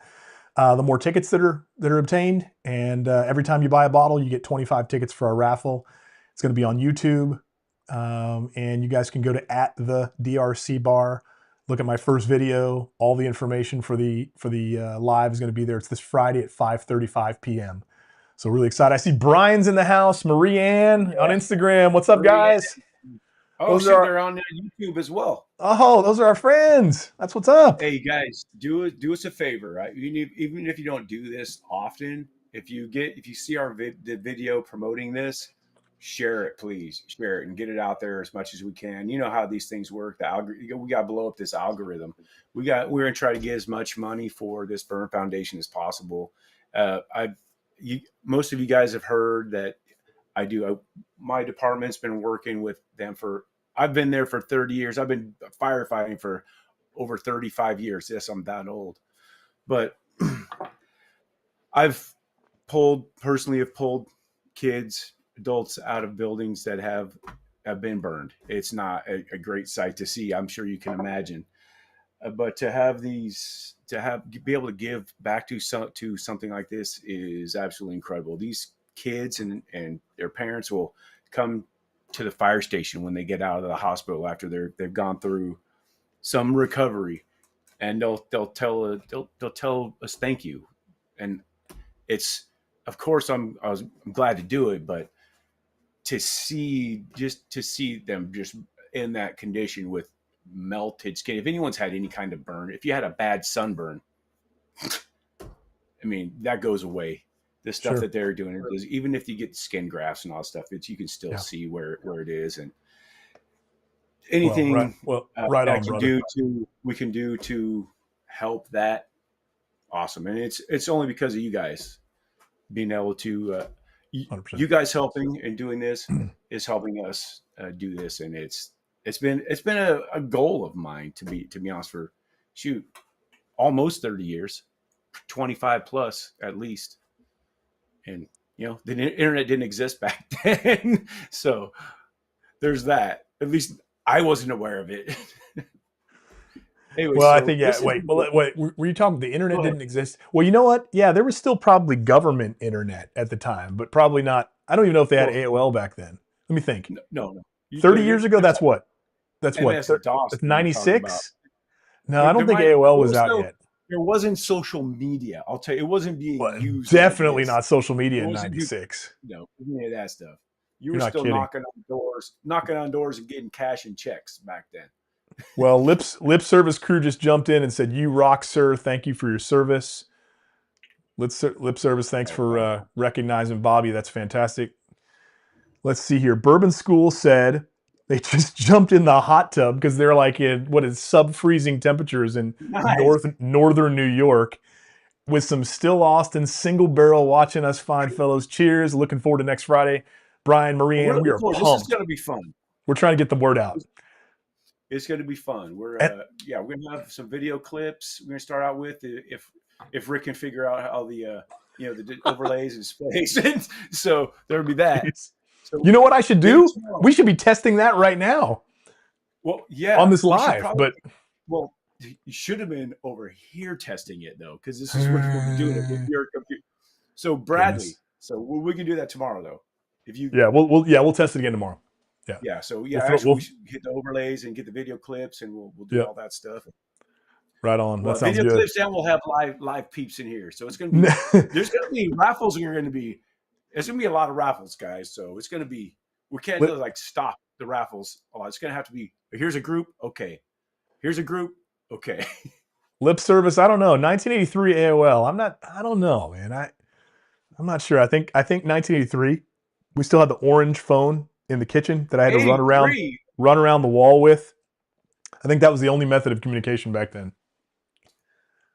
the more tickets that are obtained. And every time you buy a bottle, you get 25 tickets for our raffle. It's going to be on YouTube, and you guys can go to @the_DRC_bar. Look at my first video. All the information for the live is going to be there. It's this Friday at 5:35 p.m. So really excited. I see Brian's in the house. Marie Ann on Instagram. What's up, guys? Oh, shit, they're on YouTube as well. Oh, those are our friends. That's what's up. Hey guys, do us a favor, right? Even if you don't do this often, if you see the video promoting this, share it, please. Share it and get it out there as much as we can. You know how these things work. We got to blow up this algorithm. We're gonna try to get as much money for this Burn Foundation as possible. Most of you guys have heard that I do. My department's been working with them I've been there for 30 years. I've been firefighting for over 35 years. Yes, I'm that old. But I've personally pulled kids, adults out of buildings that have been burned. It's not a great sight to see. I'm sure you can imagine. But be able to give back to something like this is absolutely incredible. These kids and their parents will come to the fire station when they get out of the hospital after they've gone through some recovery, and they'll tell us thank you, and it's of course I'm glad to do it, but to see them just in that condition with melted skin. If anyone's had any kind of burn, if you had a bad sunburn, I mean that goes away. The stuff Sure. that they're doing is, even if you get skin grafts and all that stuff, you can still Yeah. see where it is, and Well, anything right that on, brother. we can do to help that, awesome. And it's only because of you guys being able to 100%. you guys helping and doing this is helping us do this, and it's been a goal of mine to be honest, for shoot almost 30 years, 25 plus at least. And the internet didn't exist back then, so there's that. At least I wasn't aware of it. Anyway, Well, I so think, yeah, wait, were you talking the internet Go ahead. didn't exist? Well, you know what? Yeah, there was still probably government internet at the time, but probably not. I don't even know if they had Well, AOL back then. Let me think. no. 30 years ago, that's what? That's what? MS DOS That's that you're talking about. 96? No, I don't think AOL was out yet. There wasn't social media. I'll tell you, it wasn't being Well, used. definitely like this. not social media It in wasn't 96. No, any of that stuff. You You're were not still kidding. knocking on doors and getting cash and checks back then. Well, lip service crew just jumped in and said, "You rock, sir. Thank you for your service." Lip service, thanks for recognizing Bobby. That's fantastic. Let's see here. Bourbon School said they just jumped in the hot tub because they're like in what is sub-freezing temperatures in Nice. northern New York with some still Austin single barrel watching us fine fellows. Cheers. Looking forward to next Friday. Brian, We're Marianne, we looking are forward. This is pumped. going to be fun. We're trying to get the word out. It's going to be fun. We're And- we're going to have some video clips. We're going to start out with if Rick can figure out how the the overlays and space, and so there'll be that. So You know what I should do? tomorrow. We should be testing that right now Well, yeah, on this we should live. probably- But well, you should have been over here testing it though, because this is what we're doing with your computer. So Bradley, Goodness. so we can do that tomorrow though. If you yeah, we'll test it again tomorrow. yeah, so We'll actually we'll- we should hit the overlays and get the video clips, and we'll do Yeah. all that stuff. Right on. Well, That sounds video good. clips, and we'll have live peeps in here. So it's gonna be there's gonna be raffles, and there's gonna be a lot of raffles, guys. So it's gonna be, we can't Let- really like stop the raffles a lot. It's gonna have to be, here's a group, okay. Here's a group, okay. Lip service. I don't know. 1983 AOL. I don't know, man. I'm not sure. I think 1983. We still had the orange phone in the kitchen that I had to run around the wall with. I think that was the only method of communication back then.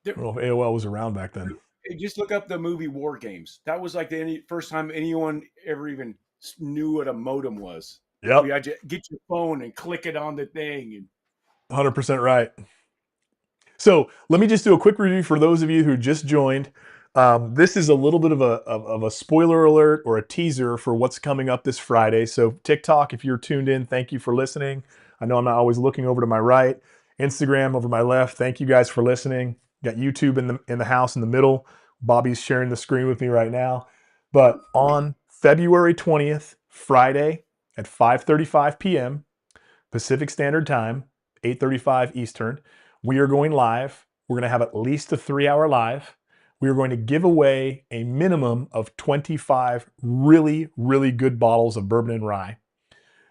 I don't know if AOL was around back then. Just look up the movie War Games. That was like the first time anyone ever even knew what a modem was. Yep. You had to get your phone and click it on the thing. 100% right. So let me just do a quick review for those of you who just joined. This is a little bit of a spoiler alert or a teaser for what's coming up this Friday. So TikTok, if you're tuned in, thank you for listening. I know I'm not always looking over to my right. Instagram over my left. Thank you guys for listening. Got YouTube in the house in the middle. Bobby's sharing the screen with me right now. But on February 20th, Friday at 5:35 p.m. Pacific Standard Time, 8:35 Eastern, we are going live. We're going to have at least a 3-hour live. We are going to give away a minimum of 25 really, really good bottles of bourbon and rye.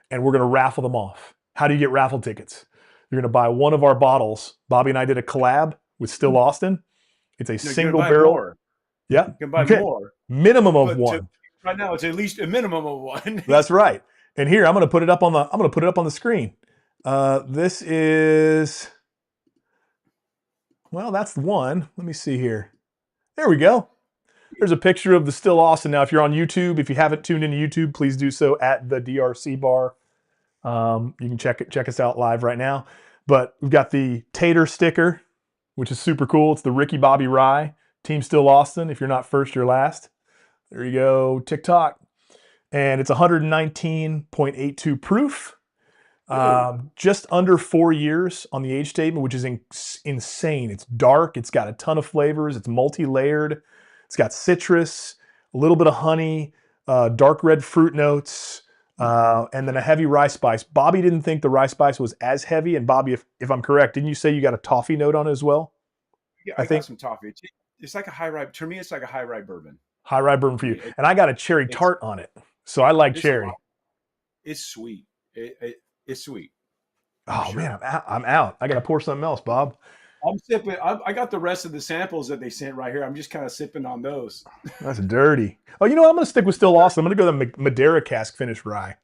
And we're going to raffle them off. How do you get raffle tickets? You're going to buy one of our bottles. Bobby and I did a collab with Still Austin. It's a single barrel. More. Yeah. You can buy more. Minimum of one. Right now, it's at least a minimum of one. That's right. And here, I'm going to put it up on the screen. This is, well, that's the one. Let me see here. There we go. There's a picture of the Still Austin. Now, if you're on YouTube, if you haven't tuned into YouTube, please do so at the DRC bar. You can check us out live right now. But we've got the Tater sticker, which is super cool. It's the Ricky Bobby Rye, Team Still Austin. If you're not first, you're last. There you go, TikTok. And it's 119.82 proof. Just under 4 years on the age statement, which is insane. It's dark. It's got a ton of flavors. It's multi-layered. It's got citrus, a little bit of honey, dark red fruit notes, And then a heavy rice spice. Bobby didn't think the rice spice was as heavy. And Bobby, if I'm correct, didn't you say you got a toffee note on it as well? Yeah, I I got think some toffee. It's like a high rye. To me, it's like a high rye bourbon. high rye bourbon for you. It, And I got a cherry it's tart on it. So I like it's a cherry. lot. It's sweet. It's sweet for Oh sure. man, I'm out. I got to pour something else, Bob. I'm sipping. I got the rest of the samples that they sent right here. I'm just kind of sipping on those. That's dirty. Oh, you know what? I'm going to stick with Still Austin. I'm going to go the Madeira cask finished rye.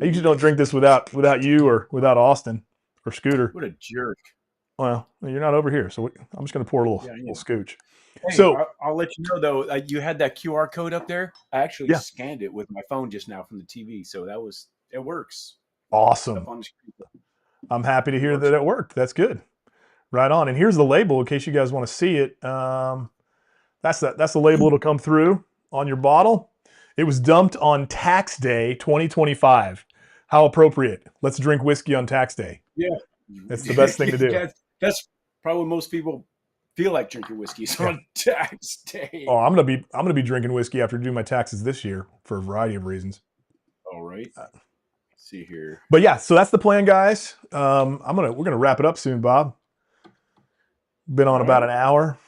I usually don't drink this without you or without Austin or Scooter. What a jerk. Well, you're not over here, so I'm just going to pour a Yeah, little scooch. Hey, So I'll let you know though. You had that QR code up there. I actually yeah, scanned it with my phone just now from the TV, so it works. awesome. Up on the screen. I'm happy to It hear works. that it worked. That's good. Right on. And here's the label in case you guys want to see it. That's the label. It'll come through on your bottle. It was dumped on tax day 2025. How appropriate. Let's drink whiskey on tax day. Yeah, That's the best thing to do. That's probably what most people feel like drinking whiskey on tax day. Oh, I'm gonna be drinking whiskey after doing my taxes this year for a variety of reasons. All right. Let's see here. But yeah, so that's the plan, guys. We're gonna wrap it up soon, Bob. Been on about an hour.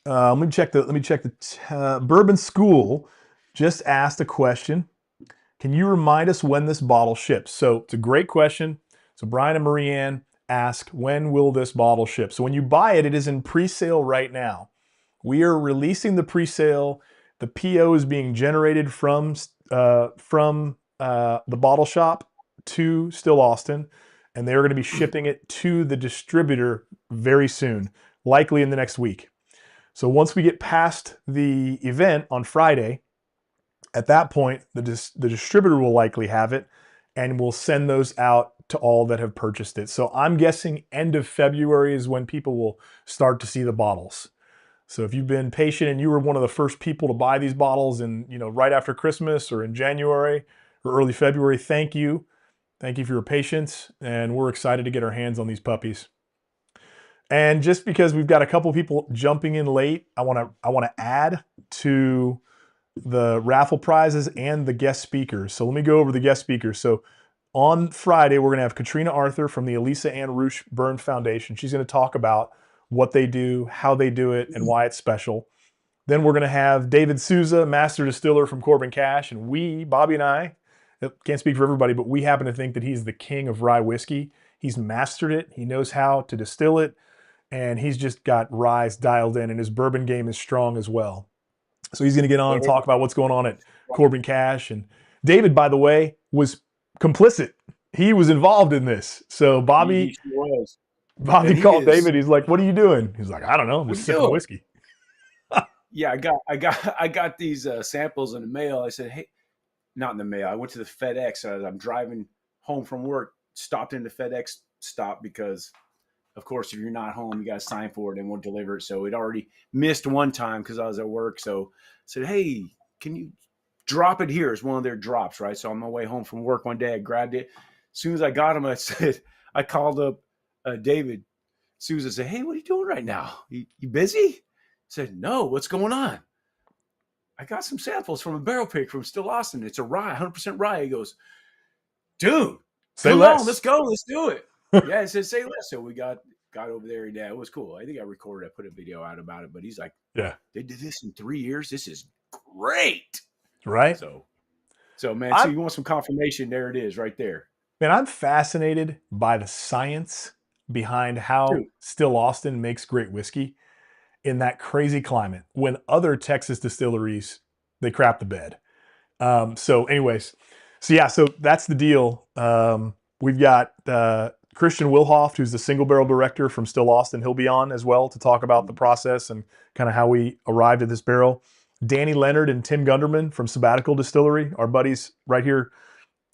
Let me check the Bourbon School just asked a question. Can you remind us when this bottle ships? So it's a great question. So Brian and Marianne asked, when will this bottle ship? So when you buy it, it is in pre-sale right now. We are releasing the pre-sale. The PO is being generated from the bottle shop to Still Austin, and they're going to be shipping it to the distributor very soon, likely in the next week. So once we get past the event on Friday, at that point, the distributor will likely have it, and we'll send those out to all that have purchased it. So I'm guessing end of February is when people will start to see the bottles. So if you've been patient and you were one of the first people to buy these bottles in, right after Christmas or in January or early February, thank you. Thank you for your patience, and we're excited to get our hands on these puppies. And just because we've got a couple people jumping in late, I want to add to the raffle prizes and the guest speakers. So let me go over the guest speakers. So on Friday, we're going to have Katrina Arthur from the Elisa Ann Roosh Burn Foundation. She's going to talk about what they do, how they do it, and why it's special. Then we're going to have David Souza, master distiller from Corbin Cash. And Bobby and I, can't speak for everybody, but we happen to think that he's the king of rye whiskey. He's mastered it. He knows how to distill it. And he's just got rye dialed in, and his bourbon game is strong as well. So he's going to get on and talk about what's going on at Corbin Cash. And David, by the way, was complicit. He was involved in this. So Bobby called David. He's like, "What are you doing?" He's like, "I don't know. I'm just sipping whiskey." Yeah, I got these samples in the mail. I said, "Hey, not in the mail. I went to the FedEx. I'm driving home from work. Stopped in the FedEx stop because, of course, if you're not home, you got to sign for it and won't deliver it. So it already missed one time because I was at work. So I said, hey, can you drop it here? It's one of their drops, right? So on my way home from work one day, I grabbed it. As soon as I got them, I called up David Souza. Said, hey, what are you doing right now? You busy? I said, no, what's going on? I got some samples from a barrel pick from Still Austin. It's a rye, 100% rye. He goes, dude, come on, let's go. Let's do it. Yeah, it said say less. So we got over there. Yeah, it was cool. I think I recorded. I put a video out about it. But he's like, "Yeah, they did this in 3 years. This is great." Right. So man, so you want some confirmation? There it is, right there. Man, I'm fascinated by the science behind how Still Austin makes great whiskey in that crazy climate when other Texas distilleries, they crap the bed. So that's the deal. We've got Christian Wilhoft, who's the single barrel director from Still Austin. He'll be on as well to talk about the process and kind of how we arrived at this barrel. Danny Leonard and Tim Gunderman from Sabbatical Distillery, our buddies right here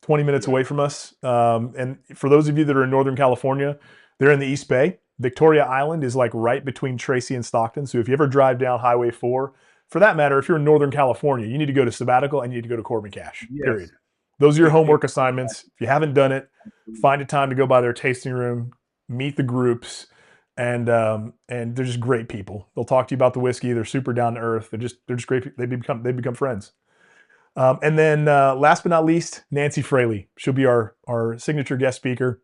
20 minutes away from us. And for those of you that are in Northern California, they're in the East Bay. Victoria Island is like right between Tracy and Stockton. So if you ever drive down Highway 4, for that matter, if you're in Northern California, you need to go to Sabbatical and you need to go to Corbin Cash, period. Those are your homework assignments. If you haven't done it, find a time to go by their tasting room, meet the groups, and they're just great people. They'll talk to you about the whiskey. They're super down to earth. They're just great. They become friends. And then last but not least, Nancy Fraley. She'll be our signature guest speaker.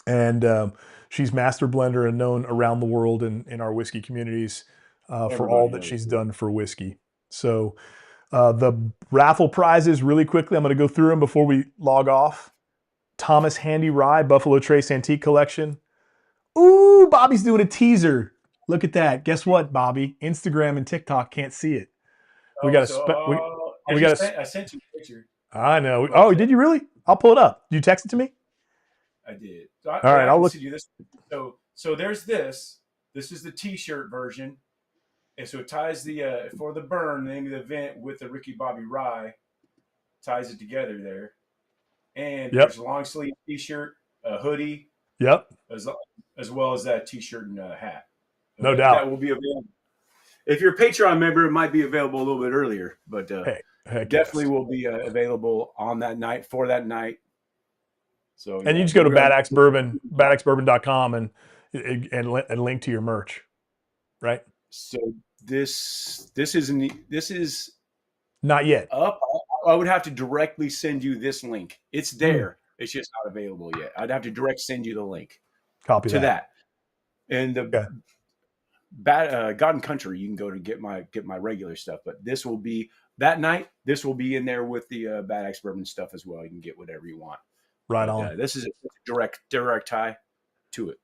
And she's master blender and known around the world in our whiskey communities for all Everybody that knows. she's done for whiskey. So the raffle prizes, really quickly, I'm going to go through them before we log off. Thomas Handy Rye, Buffalo Trace Antique Collection. Ooh, Bobby's doing a teaser. Look at that. Guess what, Bobby? Instagram and TikTok can't see it. We Oh, got so we got a. I sent you a picture, I know. but Oh, did you really? I'll pull it up. You text it to me? I did. All right, I I'll can look. send you this. So there's this. This is the T-shirt version, and so it ties the for the burn, the name of the event, with the Ricky Bobby Rye, ties it together there. And Yep. there's a long sleeve T-shirt, a hoodie, Yep. as well as that T-shirt and a hat. No doubt. That will be available. If you're a Patreon member, it might be available a little bit earlier, but definitely will be available on that night for that night. So and you just go to badaxebourbon.com and link to your merch, right? So this is not yet up. I would have to directly send you this link. It's there. It's just not available yet. I'd have to direct send you the link. Copy to that. And the God and Country, you can go to get my regular stuff, but this will be that night. This will be in there with the Bad Axe Bourbon stuff as well. You can get whatever you want. Right on. This is a direct tie to it.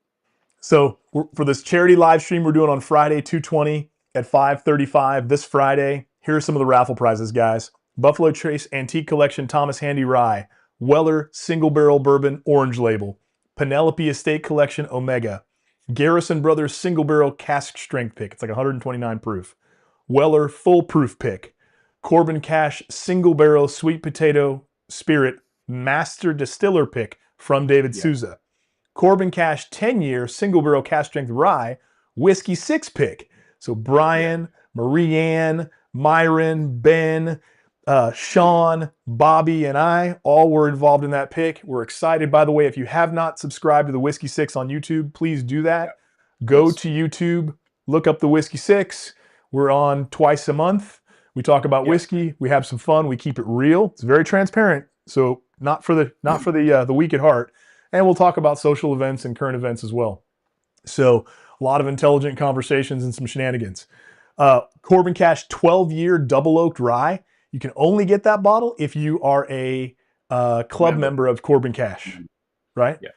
So for this charity live stream we're doing on Friday, 2/20 at 5:35 this Friday, here are some of the raffle prizes, guys. Buffalo Trace Antique Collection Thomas Handy Rye, Weller Single Barrel Bourbon Orange Label, Penelope Estate Collection Omega, Garrison Brothers Single Barrel Cask Strength Pick. It's like 129 proof. Weller Full Proof Pick. Corbin Cash Single Barrel Sweet Potato Spirit Master Distiller Pick from David Souza. Corbin Cash 10-year Single Barrel Cask Strength Rye Whiskey 6 Pick. So Brian, Marianne, Myron, Ben, Sean, Bobby, and I all were involved in that pick. We're excited. By the way, if you have not subscribed to the Whiskey 6 on YouTube, please do that. Go to YouTube, look up the Whiskey 6. We're on twice a month. We talk about whiskey. We have some fun. We keep it real. It's very transparent. So not for the weak at heart. And we'll talk about social events and current events as well. So a lot of intelligent conversations and some shenanigans. Corbin Cash 12-year Double Oaked Rye. You can only get that bottle if you are a club member of Corbin Cash, right? Yeah.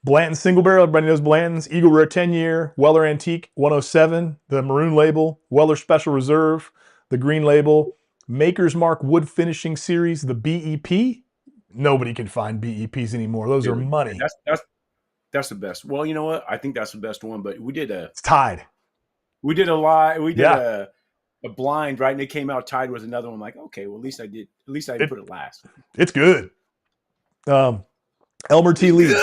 Blanton Single Barrel, everybody knows Blanton's. Eagle Rare 10-year, Weller Antique 107, the maroon label, Weller Special Reserve, the green label, Maker's Mark Wood Finishing Series, the BEP. Nobody can find BEPs anymore. Those are money. That's the best. Well, you know what? I think that's the best one, but it's tied. We did a lie. We did a blind, right? And it came out tied with another one. I'm like, okay, well, at least I didn't put it last. It's good. Elmer T. Lee.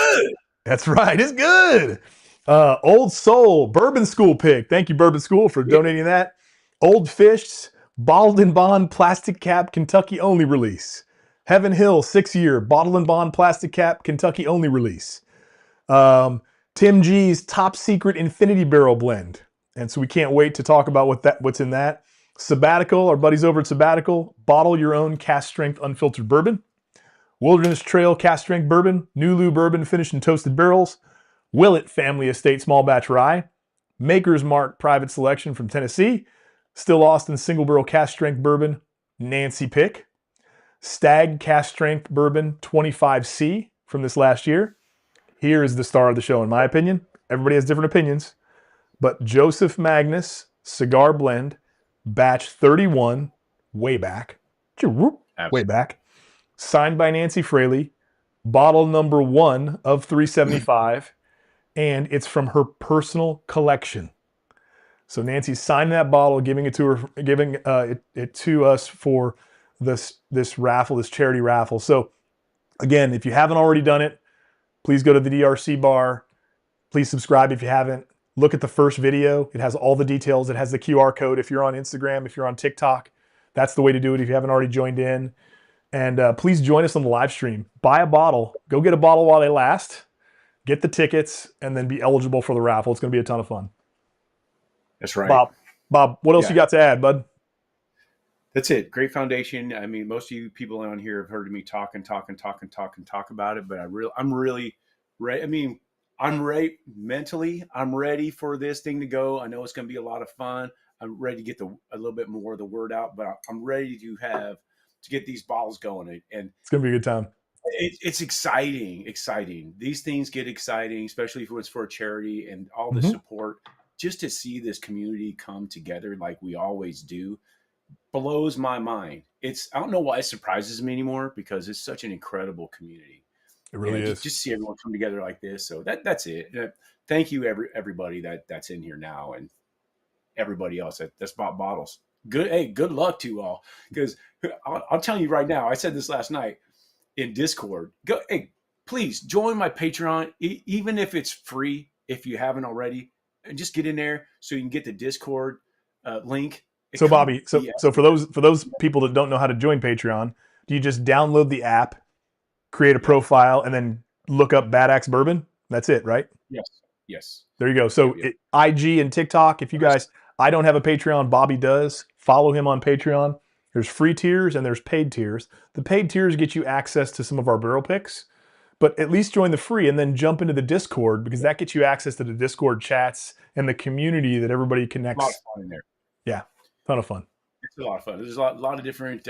That's right. It's good. Old Soul Bourbon School pick. Thank you, Bourbon School, for donating that. Old Fish Bottled and Bond Plastic Cap Kentucky only release. Heaven Hill 6-year Bottled and Bond Plastic Cap Kentucky only release. Tim G's Top Secret Infinity Barrel Blend. And so we can't wait to talk about what's in that. Sabbatical, our buddies over at Sabbatical, bottle your own cast strength unfiltered bourbon. Wilderness Trail cast strength bourbon, Nulu bourbon finished in toasted barrels. Willett Family Estate small batch rye. Maker's Mark private selection from Tennessee. Still Austin single barrel cast strength bourbon, Nancy Pick. Stag cast strength bourbon 25C from this last year. Here is the star of the show, in my opinion. Everybody has different opinions. But Joseph Magnus Cigar Blend, batch 31, way back. Way back. Signed by Nancy Fraley. Bottle number 1 of 375. And it's from her personal collection. So Nancy's signing that bottle, giving it to her, giving it to us for this raffle, this charity raffle. So again, if you haven't already done it, please go to the DRC bar. Please subscribe if you haven't. Look at the first video. It has all the details. It has the QR code. If you're on Instagram, if you're on TikTok, that's the way to do it if you haven't already joined in. And please join us on the live stream. Buy a bottle. Go get a bottle while they last. Get the tickets and then be eligible for the raffle. It's going to be a ton of fun. That's right. Bob, what else you got to add, bud? That's it. Great foundation. I mean, most of you people on here have heard me talk about it, but I'm really ready. I mean, I'm ready mentally. I'm ready for this thing to go. I know it's going to be a lot of fun. I'm ready to get a little bit more of the word out, but I'm ready to get these balls going. And It's gonna be a good time. it's exciting. These things get exciting, especially if it's for a charity and all the Mhm. support. Just to see this community come together like we always do blows my mind. I don't know why it surprises me anymore because it's such an incredible community, It really and is. just see everyone come together like this. So that's it. Thank you everybody that's in here now and everybody else that's bought bottles. Good luck to you all because I'll tell you right now. I said this last night in Discord. Please join my Patreon, even if it's free if you haven't already, and just get in there so you can get the Discord link. So Bobby, Yeah, so for those people that don't know how to join Patreon, do you just download the app, create a yeah, profile, and then look up Bad Axe Bourbon? That's it, right? yes, yes, There you go. yep, So yep. IG and TikTok, if you guys, I don't have a Patreon, Bobby does. Follow him on Patreon. There's free tiers and there's paid tiers. The paid tiers get you access to some of our barrel picks, but at least join the free and then jump into the Discord because that gets you access to the Discord chats and the community that everybody A lot of connects. fun in there. Yeah, ton of fun. It's a lot of fun. There's a lot of different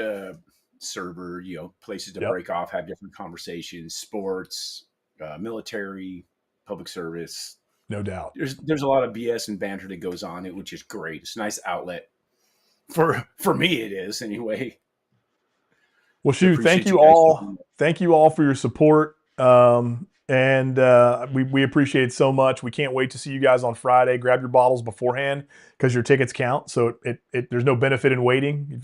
server, places to Yep, break off, have different conversations, sports, military, public service. no doubt. There's a lot of BS and banter that goes on, which is great. It's a nice outlet for me. It is anyway. Well, So shoot, appreciate you guys doing that. thank you all for your support. And we appreciate it so much. We can't wait to see you guys on Friday. Grab your bottles beforehand because your tickets count. So there's no benefit in waiting.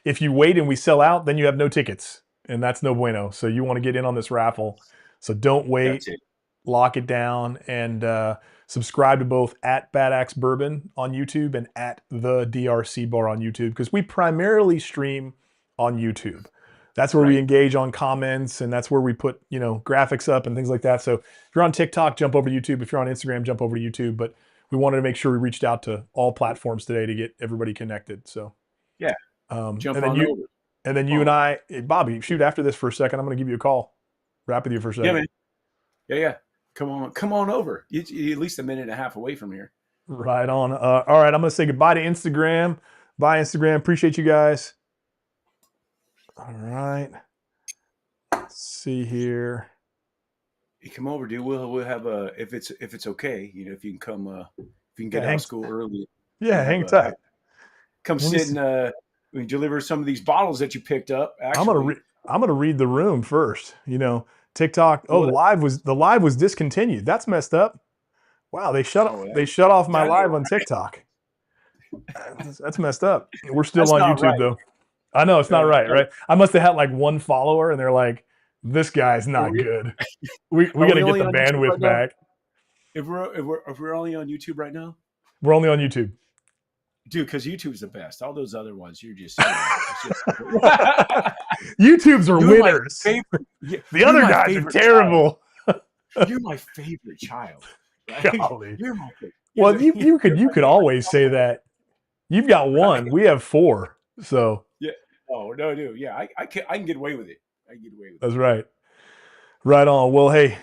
If you wait and we sell out, then you have no tickets, and that's no bueno. So you want to get in on this raffle. So don't wait. That's it. Lock it down and subscribe to both at Bad Axe Bourbon on YouTube and at the DRC Bar on YouTube because we primarily stream on YouTube. That's where we Right. engage on comments and that's where we put, graphics up and things like that. So if you're on TikTok, jump over to YouTube. If you're on Instagram, jump over to YouTube. But we wanted to make sure we reached out to all platforms today to get everybody connected. So Yeah. and Jump then on you over. and then you and I, hey, Bobby, shoot after this for a second. I'm going to give you a call. Wrap with you for a second. Yeah, man. Yeah. Come on over. You're at least a minute and a half away from here. Right on. All right, I'm going to say goodbye to Instagram. Bye, Instagram. Appreciate you guys. All right. Let's see here. Hey, come over, dude. We'll have a if it's okay. If you can come. If you can get Yeah, out hang- of school early. Yeah, hang tight. Come Let me sit and we deliver some of these bottles that you picked up. Actually, I'm gonna read the room first. TikTok. Oh, the live was discontinued. That's messed up. Wow, they shut off my live on TikTok. That's messed up. We're still That's on not YouTube right. though. I know it's not right, no. right? I must have had like one follower, and they're like, "This guy's not good. We got to get only the on YouTube bandwidth right now? back." If we're only on YouTube right now, We're only on YouTube. dude, because YouTube's the best. All those other ones, you're just. YouTubes are You're my winners. favorite. The other guys are terrible. You're my favorite child. Right? Golly. You're my favorite. Well, you could always say that. You've got one. We have four. So Yeah. Oh no, dude. Yeah, I can get away with it. I can get away with it. that's right. Right on. Well, hey,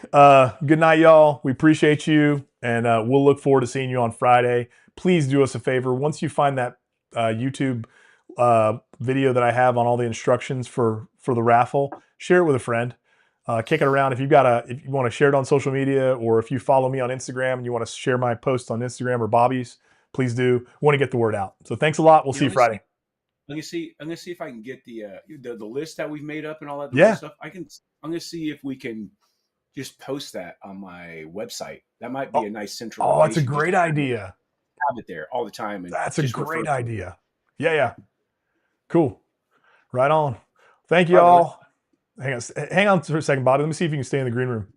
good night, y'all. We appreciate you, and we'll look forward to seeing you on Friday. Please do us a favor. Once you find that YouTube video that I have on all the instructions for the raffle, share it with a friend. Kick it around. If you want to share it on social media, or if you follow me on Instagram and you want to share my posts on Instagram or Bobby's, please do. We want to get the word out. So thanks a lot. We'll see you Friday. I'm gonna see if I can get the list that we've made up and all that Yeah. stuff. I'm gonna see if we can just post that on my website. That might be a nice central. Oh, that's a location. great idea. Have it there all the time. And That's a just great refer to it. idea. Yeah. Cool. Right on. Thank you all. Hang on for a second, Bobby. Let me see if you can stay in the green room.